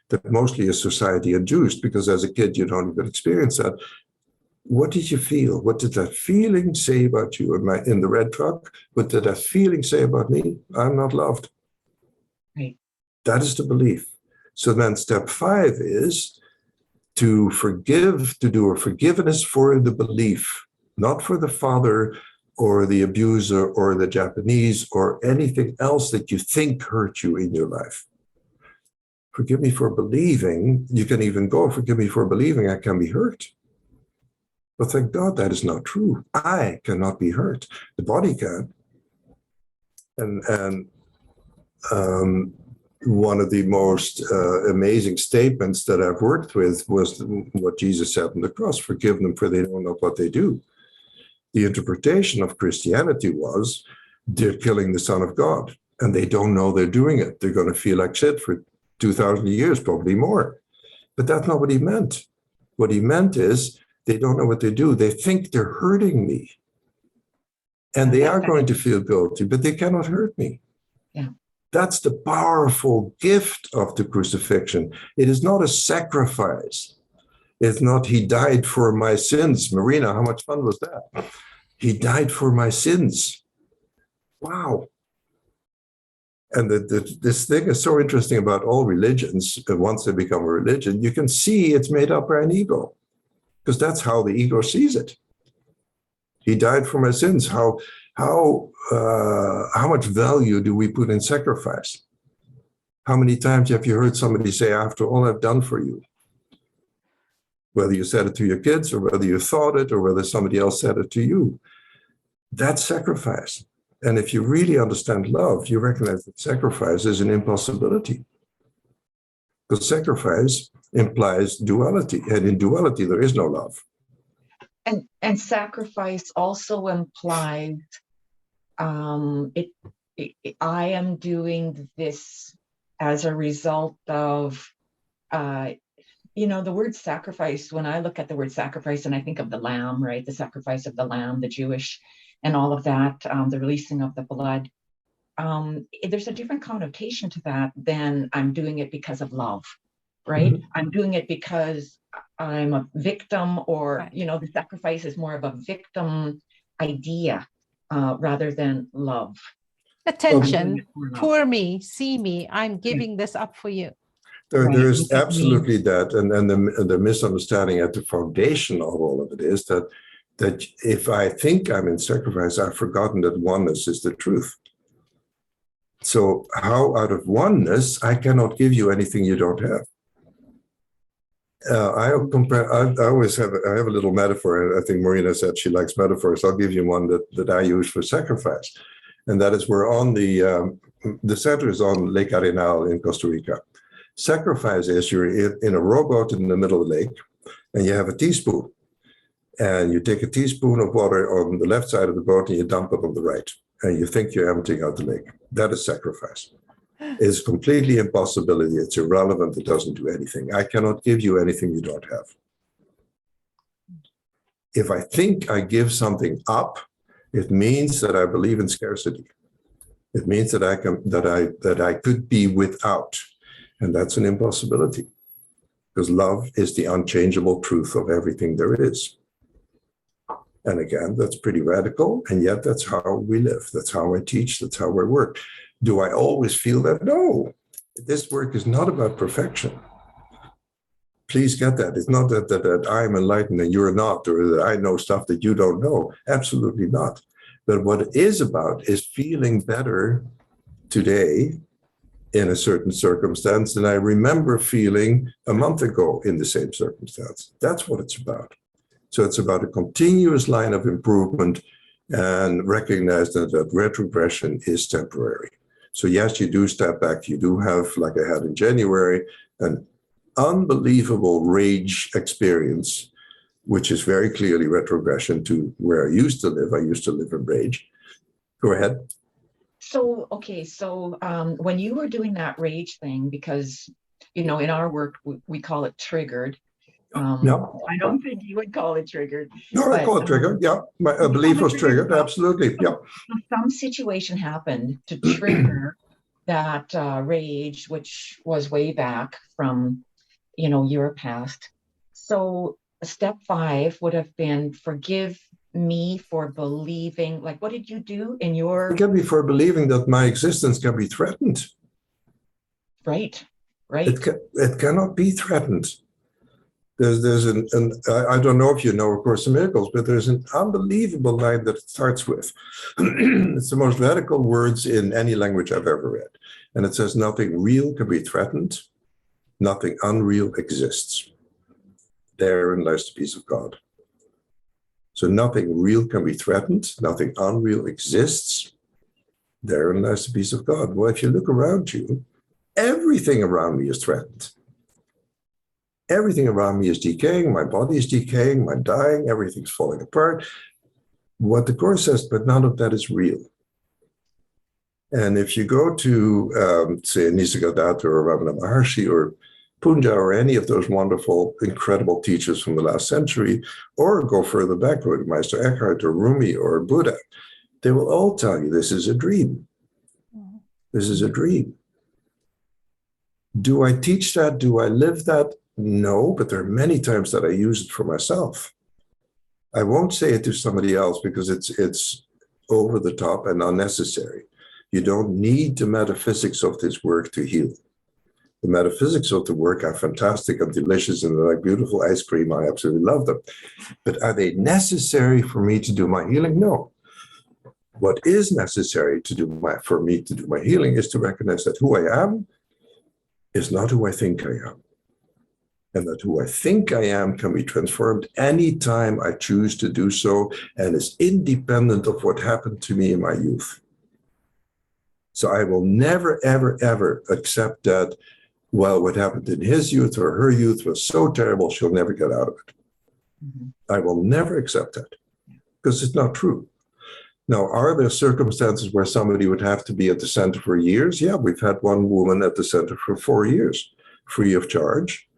[SPEAKER 2] that mostly is society induced, because as a kid, you don't even experience that. What did you feel? What did that feeling say about you? In the red truck? What did that feeling say about me? I'm not loved.
[SPEAKER 3] Right.
[SPEAKER 2] That is the belief. So then step 5 is to forgive, to do a forgiveness for the belief, not for the father or the abuser or the Japanese or anything else that you think hurt you in your life. Forgive me for believing. You can even go, forgive me for believing I can be hurt. But thank God that is not true. I cannot be hurt. The body can. And one of the most amazing statements that I've worked with was what Jesus said on the cross: forgive them, for they don't know what they do. The interpretation of Christianity was they're killing the Son of God, and they don't know they're doing it. They're going to feel like shit for 2,000 years, probably more. But that's not what he meant. What he meant is they don't know what they do. They think they're hurting me. And they are going to feel guilty, but they cannot hurt me.
[SPEAKER 3] Yeah.
[SPEAKER 2] That's the powerful gift of the crucifixion. It is not a sacrifice. It's not, he died for my sins. Marina, how much fun was that? He died for my sins. Wow. And this thing is so interesting about all religions. Once they become a religion, you can see it's made up by an ego, because that's how the ego sees it. He died for my sins. How much value do we put in sacrifice? How many times have you heard somebody say, after all I've done for you? Whether you said it to your kids, or whether you thought it, or whether somebody else said it to you. That's sacrifice. And if you really understand love, you recognize that sacrifice is an impossibility. Because sacrifice implies duality. And in duality, there is no love.
[SPEAKER 3] And sacrifice also implies I am doing this as a result of, the word sacrifice. When I look at the word sacrifice and I think of the lamb, right? The sacrifice of the lamb, the Jewish, and all of that, the releasing of the blood. There's a different connotation to that than I'm doing it because of love, right? Mm-hmm. I'm doing it because I'm a victim, or, the sacrifice is more of a victim idea rather than love.
[SPEAKER 1] Attention, poor me, see me, I'm giving this up for you.
[SPEAKER 2] There's absolutely that, and the misunderstanding at the foundation of all of it is that if I think I'm in sacrifice, I've forgotten that oneness is the truth. So how out of oneness I cannot give you anything you don't have. I always have a little metaphor. I think Marina said she likes metaphors. I'll give you one that I use for sacrifice, and that is we're on the center is on Lake Arenal in Costa Rica. Sacrifice is you're in a rowboat in the middle of the lake, and you have a teaspoon, and you take a teaspoon of water on the left side of the boat and you dump it on the right, and you think you're emptying out the lake. That is sacrifice. It's completely impossibility. It's irrelevant. It doesn't do anything. I cannot give you anything you don't have. If I think I give something up, it means that I believe in scarcity. It means that I could be without, and that's an impossibility, because love is the unchangeable truth of everything there is. And again, that's pretty radical, and yet that's how we live. That's how I teach. That's how I work. Do I always feel that? No. This work is not about perfection. Please get that. It's not that I'm enlightened and you're not, or that I know stuff that you don't know. Absolutely not. But what it is about is feeling better today in a certain circumstance than I remember feeling a month ago in the same circumstance. That's what it's about. So it's about a continuous line of improvement, and recognize that retrogression is temporary. So yes, you do step back. You do have, like I had in January, an unbelievable rage experience, which is very clearly retrogression to where I used to live. I used to live in rage. Go ahead.
[SPEAKER 3] So, okay, so when you were doing that rage thing, because, in our work, we call it triggered.
[SPEAKER 2] No.
[SPEAKER 3] I don't think you would call it triggered.
[SPEAKER 2] No, I call it triggered. Yeah, my belief was triggered. Absolutely. Yeah.
[SPEAKER 3] Some situation happened to trigger that rage, which was way back from, your past. So step 5 would have been forgive me for believing. Like, what did you do in your?
[SPEAKER 2] Forgive me for believing that my existence can be threatened.
[SPEAKER 3] Right.
[SPEAKER 2] It cannot be threatened. There's I don't know if you know, of course, the Miracles, but there's an unbelievable line that it starts with. It's the most radical words in any language I've ever read. And it says, nothing real can be threatened. Nothing unreal exists. Therein lies the peace of God. So nothing real can be threatened. Nothing unreal exists. Therein lies the peace of God. Well, if you look around you, everything around me is threatened. Everything around me is decaying. My body is decaying. I'm dying. Everything's falling apart. What the Course says, but none of that is real. And if you go to, say, Nisargadatta or Ramana Maharshi or Punja or any of those wonderful, incredible teachers from the last century, or go further back, go to Meister Eckhart or Rumi or Buddha, they will all tell you this is a dream. This is a dream. Do I teach that? Do I live that? No, but there are many times that I use it for myself. I won't say it to somebody else because it's over the top and unnecessary. You don't need the metaphysics of this work to heal. The metaphysics of the work are fantastic and delicious and they're like beautiful ice cream. I absolutely love them. But are they necessary for me to do my healing? No. What is necessary for me to do my healing is to recognize that who I am is not who I think I am. And that who I think I am can be transformed anytime I choose to do so, and is independent of what happened to me in my youth. So I will never, ever, ever accept that, well, what happened in his youth or her youth was so terrible, she'll never get out of it. Mm-hmm. I will never accept that because it's not true. Now, are there circumstances where somebody would have to be at the center for years? Yeah, we've had one woman at the center for 4 years, free of charge,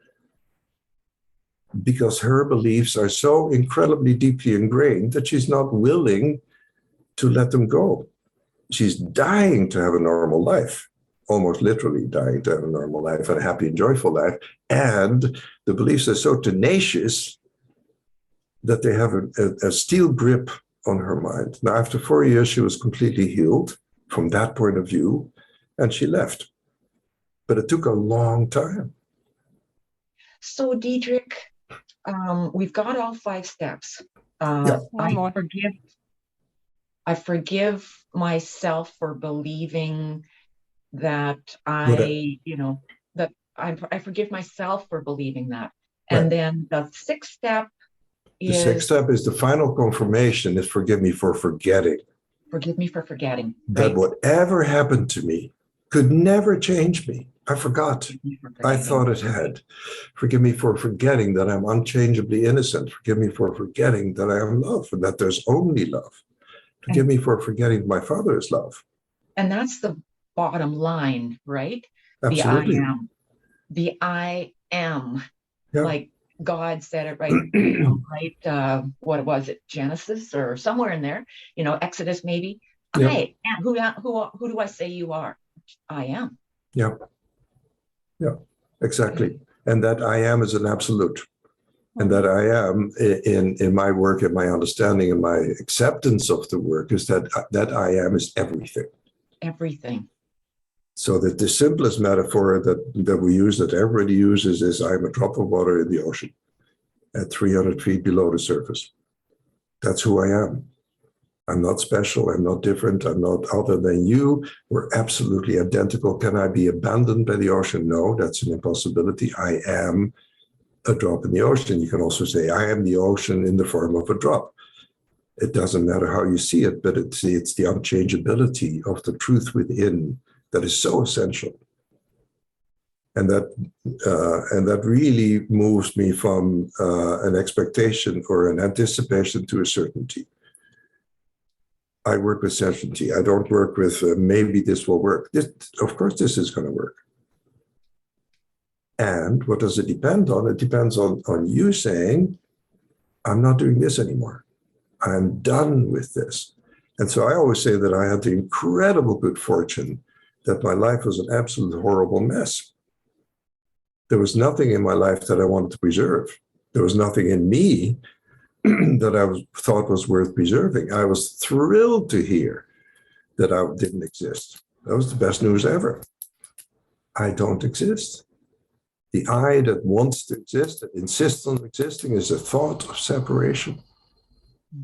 [SPEAKER 2] because her beliefs are so incredibly deeply ingrained that she's not willing to let them go. She's dying to have a normal life, almost literally dying to have a normal life and a happy and joyful life. And the beliefs are so tenacious that they have a steel grip on her mind. Now, after 4 years, she was completely healed from that point of view, and she left. But it took a long time.
[SPEAKER 3] So, Diederik, we've got all 5 steps.
[SPEAKER 2] Yeah.
[SPEAKER 1] One more.
[SPEAKER 3] I forgive myself for believing that
[SPEAKER 2] What
[SPEAKER 3] I forgive myself for believing that.
[SPEAKER 2] Right.
[SPEAKER 3] And then the 6th step
[SPEAKER 2] The 6th step is the final confirmation, is forgive me for forgetting.
[SPEAKER 3] Forgive me for forgetting.
[SPEAKER 2] That
[SPEAKER 3] Right?
[SPEAKER 2] whatever happened to me could never change me. I forgot. I thought it had. Forgive me for forgetting that I'm unchangeably innocent. Forgive me for forgetting that I am love and that there's only love. Forgive me for forgetting my Father is love.
[SPEAKER 3] And that's the bottom line, right?
[SPEAKER 2] Absolutely.
[SPEAKER 3] The I am.
[SPEAKER 2] Yeah.
[SPEAKER 3] Like God said it right, what was it, Genesis or somewhere in there, Exodus maybe.
[SPEAKER 2] Yeah.
[SPEAKER 3] I am. Who do I say you are? I am.
[SPEAKER 2] Yeah. Yeah, exactly. And that I am is an absolute. And that I am in my work and my understanding and my acceptance of the work is that I am is everything.
[SPEAKER 3] Everything.
[SPEAKER 2] So that the simplest metaphor that we use, that everybody uses, is I'm a drop of water in the ocean at 300 feet below the surface. That's who I am. I'm not special. I'm not different. I'm not other than you. We're absolutely identical. Can I be abandoned by the ocean? No, that's an impossibility. I am a drop in the ocean. You can also say, I am the ocean in the form of a drop. It doesn't matter how you see it, but it's the unchangeability of the truth within that is so essential. And that really moves me from an expectation or an anticipation to a certainty. I work with certainty. I don't work with maybe this will work. Of course, this is going to work. And what does it depend on? It depends on you saying, I'm not doing this anymore. I'm done with this. And so I always say that I had the incredible good fortune that my life was an absolute horrible mess. There was nothing in my life that I wanted to preserve. There was nothing in me that I thought was worth preserving. I was thrilled to hear that I didn't exist. That was the best news ever. I don't exist. The I that wants to exist, that insists on existing, is a thought of separation.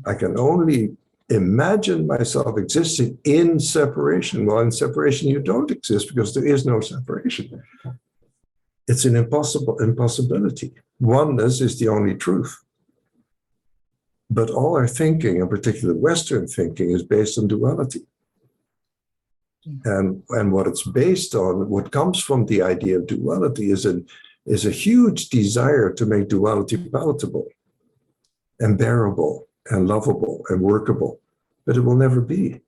[SPEAKER 2] I can only imagine myself existing in separation. Well, in separation, you don't exist because there is no separation. It's an impossibility. Oneness is the only truth. But all our thinking, in particular Western thinking, is based on duality. And what it's based on, what comes from the idea of duality is a huge desire to make duality palatable and bearable and lovable and workable. But it will never be.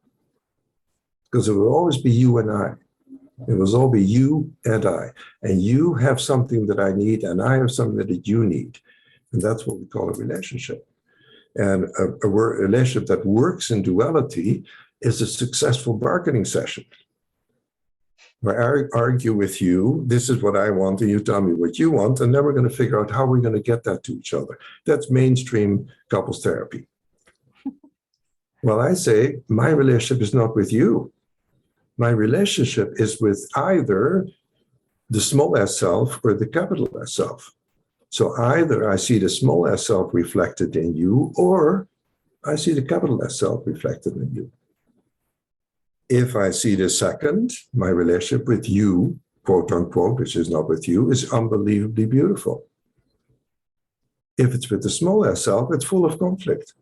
[SPEAKER 2] Because it will always be you and I. It will all be you and I. And you have something that I need, and I have something that you need. And that's what we call a relationship. And a relationship that works in duality is a successful bargaining session. Where I argue with you, this is what I want, and you tell me what you want, and then we're going to figure out how we're going to get that to each other. That's mainstream couples therapy. Well, I say, my relationship is not with you. My relationship is with either the small s self or the capital S self. So either I see the small s self reflected in you, or I see the capital S self reflected in you. If I see the second, my relationship with you, quote unquote, which is not with you, is unbelievably beautiful. If it's with the small s self, it's full of conflict.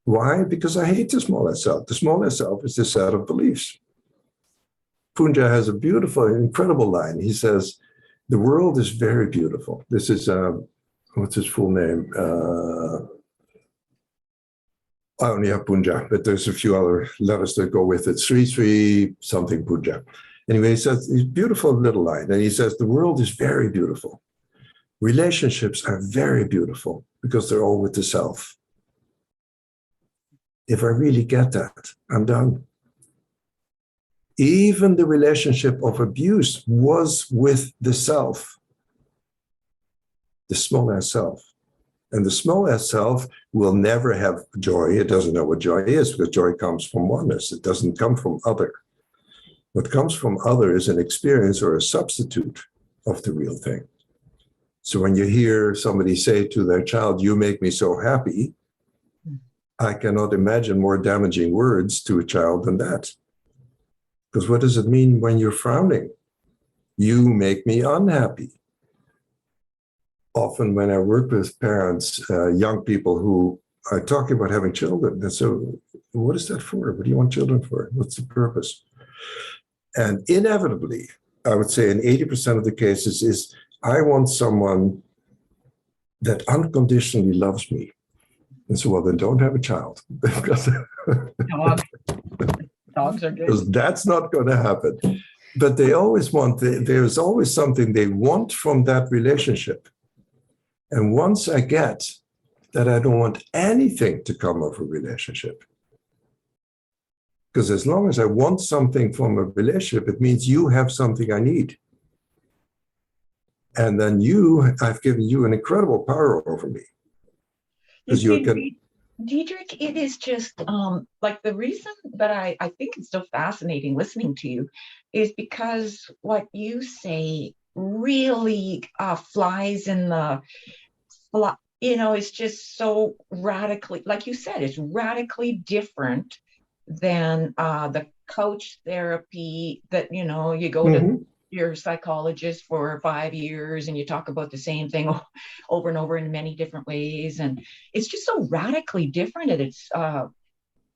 [SPEAKER 2] Why? Because I hate the small s self. The small s self is the set of beliefs. Punja has a beautiful, incredible line. He says, the world is very beautiful. This is, what's his full name? I only have Punja, but there's a few other letters that go with it. Sri something Punja. Anyway, he says, it's a beautiful little line. And he says, the world is very beautiful. Relationships are very beautiful because they're all with the self. If I really get that, I'm done. Even the relationship of abuse was with the self, the small s self. And the small s self will never have joy. It doesn't know what joy is because joy comes from oneness. It doesn't come from other. What comes from other is an experience or a substitute of the real thing. So when you hear somebody say to their child, "You make me so happy," I cannot imagine more damaging words to a child than that. Because what does it mean when you're frowning? You make me unhappy. Often when I work with parents, young people who are talking about having children, and so what is that for? What do you want children for? What's the purpose? And inevitably, I would say in 80% of the cases is, I want someone that unconditionally loves me. And so, well, then don't have a child. because
[SPEAKER 3] Dogs are good.
[SPEAKER 2] because that's not going to happen. But they always want, there's always something they want from that relationship. And once I get that, I don't want anything to come of a relationship. Because as long as I want something from a relationship, it means you have something I need. And then I've given you an incredible power over me. Because you can.
[SPEAKER 3] Diederik, it is just like the reason that I think it's so fascinating listening to you is because what you say really flies in the, it's just so radically, like you said, it's radically different than the couch therapy that, you go to your psychologist for 5 years and you talk about the same thing over and over in many different ways. And it's just so radically different. And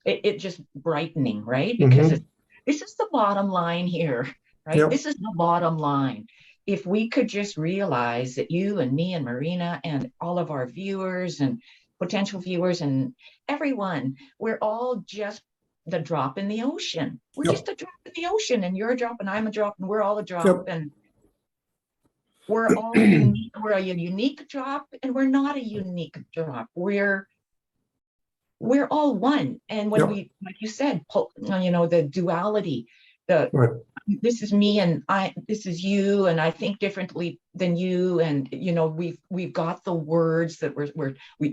[SPEAKER 3] it's just brightening, right? Because this is the bottom line here, right? Yep. This is the bottom line. If we could just realize that you and me and Marina and all of our viewers and potential viewers and everyone, we're all just the drop in the ocean. We're just a drop in the ocean, and you're a drop, and I'm a drop, and we're all a drop, and we're all unique. We're a unique drop, and we're not a unique drop. We're all one. And when we, like you said, the duality, this is me and this is you, and I think differently than you, and we've got the words that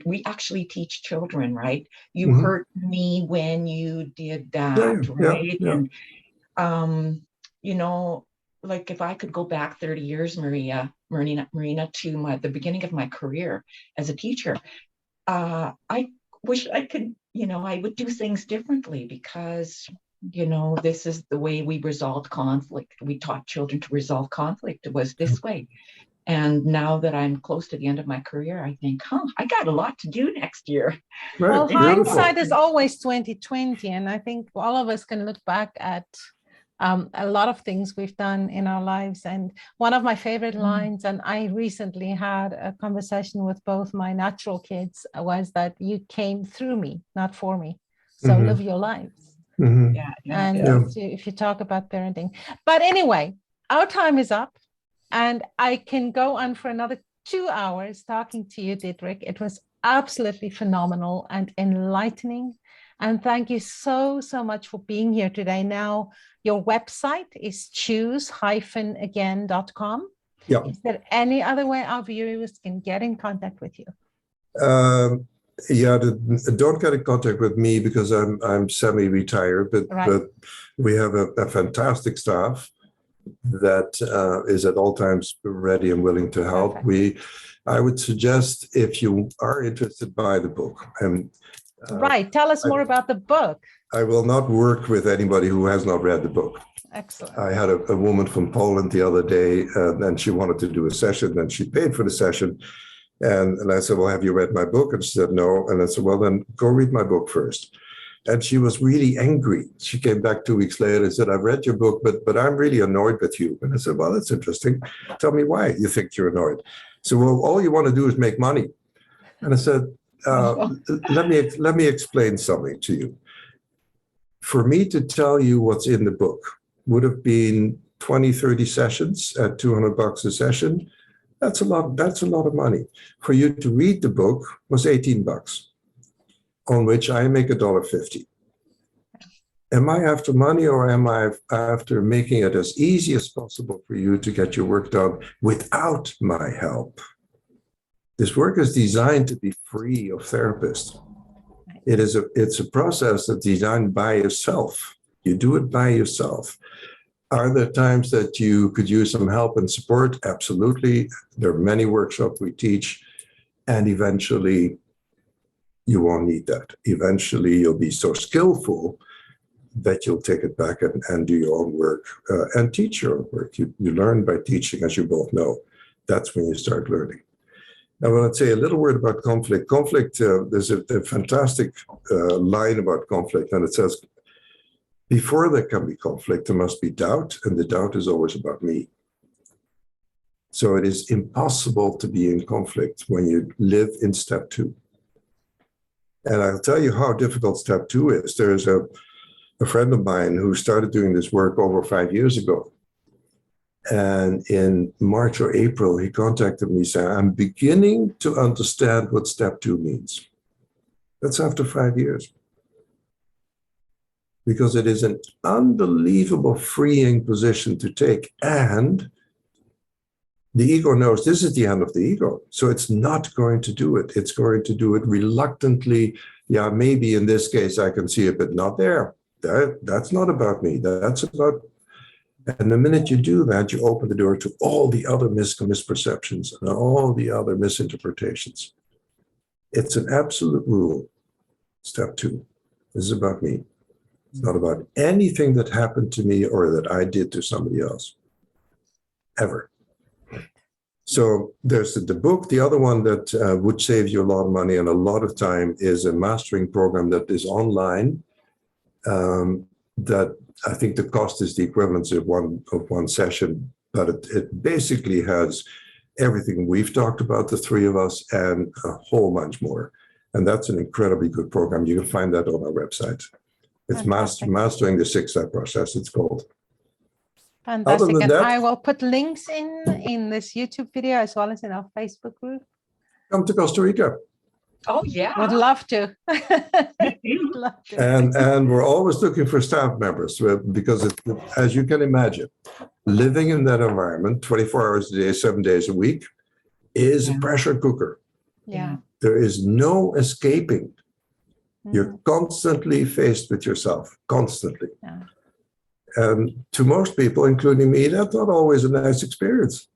[SPEAKER 3] we actually teach children, right? You hurt me when you did that, right? And like if I could go back 30 years, Marina, to the beginning of my career as a teacher, I wish I could, I would do things differently, because this is the way we resolved conflict. We taught children to resolve conflict. It was this way. And now that I'm close to the end of my career, I think, I got a lot to do next year.
[SPEAKER 2] Right.
[SPEAKER 1] Well, hindsight is always 2020. And I think all of us can look back at a lot of things we've done in our lives. And one of my favorite lines, and I recently had a conversation with both my natural kids, was that you came through me, not for me. So live your lives. If you talk about parenting. But anyway, our time is up, and I can go on for another 2 hours talking to you, Diederik. It was absolutely phenomenal and enlightening. And thank you so much for being here today. Now, your website is choose-again.com.
[SPEAKER 2] Yeah.
[SPEAKER 1] Is there any other way our viewers can get in contact with you?
[SPEAKER 2] Don't get in contact with me because I'm semi-retired, but we have a fantastic staff that is at all times ready and willing to help.
[SPEAKER 1] Perfect.
[SPEAKER 2] I would suggest, if you are interested, buy the book. And
[SPEAKER 1] tell us more about the book.
[SPEAKER 2] I will not work with anybody who has not read the book.
[SPEAKER 1] Excellent.
[SPEAKER 2] I had a woman from Poland the other day, and she wanted to do a session, and she paid for the session. And I said, well, have you read my book? And she said, no. And I said, well, then go read my book first. And she was really angry. She came back 2 weeks later and said, I've read your book, but I'm really annoyed with you. And I said, well, that's interesting. Tell me why you think you're annoyed. So, well, all you want to do is make money. And I said, let me explain something to you. For me to tell you what's in the book would have been 20, 30 sessions at $200 a session. That's a lot of money. For you to read the book was $18, on which I make $1.50. Am I after money, or am I after making it as easy as possible for you to get your work done without my help? This work is designed to be free of therapists. It's a process that's designed by yourself. You do it by yourself. Are there times that you could use some help and support? Absolutely. There are many workshops we teach, and eventually you won't need that. Eventually you'll be so skillful that you'll take it back and do your own work and teach your own work. You learn by teaching, as you both know. That's when you start learning. I want to say a little word about conflict. Conflict, there's a fantastic line about conflict, and it says, before there can be conflict, there must be doubt, and the doubt is always about me. So it is impossible to be in conflict when you live in step 2. And I'll tell you how difficult step 2 is. There's a friend of mine who started doing this work over 5 years ago. And in March or April, he contacted me saying, I'm beginning to understand what step 2 means. That's after 5 years. Because it is an unbelievable freeing position to take. And the ego knows this is the end of the ego. So it's not going to do it. It's going to do it reluctantly. Yeah, maybe in this case I can see it, but not there. That's not about me. That's about... And the minute you do that, you open the door to all the other misperceptions and all the other misinterpretations. It's an absolute rule. Step 2. This is about me. It's not about anything that happened to me or that I did to somebody else. Ever. So there's the book. The other one that would save you a lot of money and a lot of time is a mastering program that is online. That I think the cost is the equivalent of one session, but it basically has everything we've talked about, the three of us, and a whole bunch more. And that's an incredibly good program. You can find that on our website. It's Mastering the 6-Step Process, it's called.
[SPEAKER 1] Fantastic. And that, I will put links in this YouTube video as well as in our Facebook group.
[SPEAKER 2] Come to Costa Rica.
[SPEAKER 3] Oh, yeah.
[SPEAKER 1] Would love to.
[SPEAKER 3] Love to.
[SPEAKER 2] And we're always looking for staff members because, as you can imagine, living in that environment 24 hours a day, 7 days a week is a pressure cooker.
[SPEAKER 1] Yeah.
[SPEAKER 2] There is no escaping. You're constantly faced with yourself, constantly.
[SPEAKER 1] Yeah.
[SPEAKER 2] And to most people, including me, that's not always a nice experience.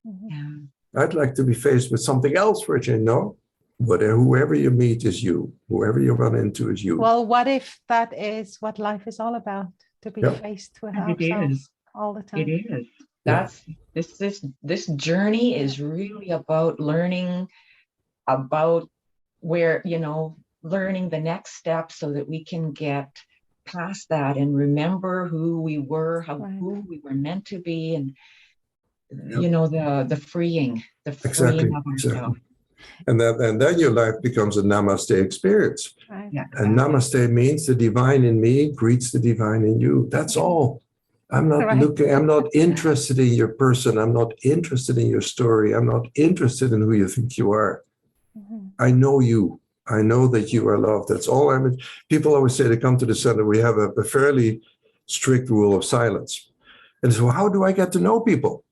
[SPEAKER 3] Yeah.
[SPEAKER 2] I'd like to be faced with something else for a change. No, but whoever you meet is you. Whoever you run into is you.
[SPEAKER 1] Well, what if that is what life is all about? To be faced with ourselves all the time.
[SPEAKER 3] It is. That's this journey is really about learning about where, learning the next step so that we can get past that and remember who we were, who we were meant to be, and the freeing of ourselves.
[SPEAKER 2] Exactly. And then your life becomes a namaste experience.
[SPEAKER 1] Right.
[SPEAKER 3] Yeah,
[SPEAKER 2] and namaste means the divine in me greets the divine in you. That's all. I'm not looking, I'm not interested in your person. I'm not interested in your story. I'm not interested in who you think you are. I know you. I know that you are loved. That's all people always say they come to the center. We have a fairly strict rule of silence. And so how do I get to know people?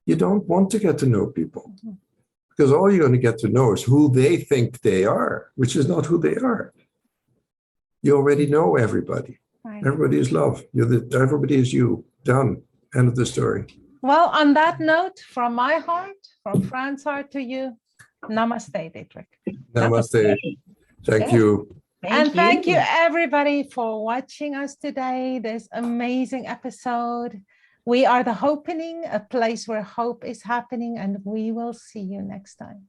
[SPEAKER 2] You don't want to get to know people because all you're going to get to know is who they think they are, which is not who they are. You already know everybody. Right. Everybody is love. Everybody is you. Done. End of the story.
[SPEAKER 1] Well, on that note, from my heart, from Fran's heart to you, namaste, Diederik.
[SPEAKER 2] Namaste. Thank you.
[SPEAKER 1] Thank you, everybody, for watching us today, this amazing episode. We are the Hopenning, a place where hope is happening, and we will see you next time.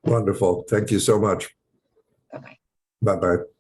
[SPEAKER 2] Wonderful. Thank you so much.
[SPEAKER 3] Bye-bye.
[SPEAKER 2] Bye-bye.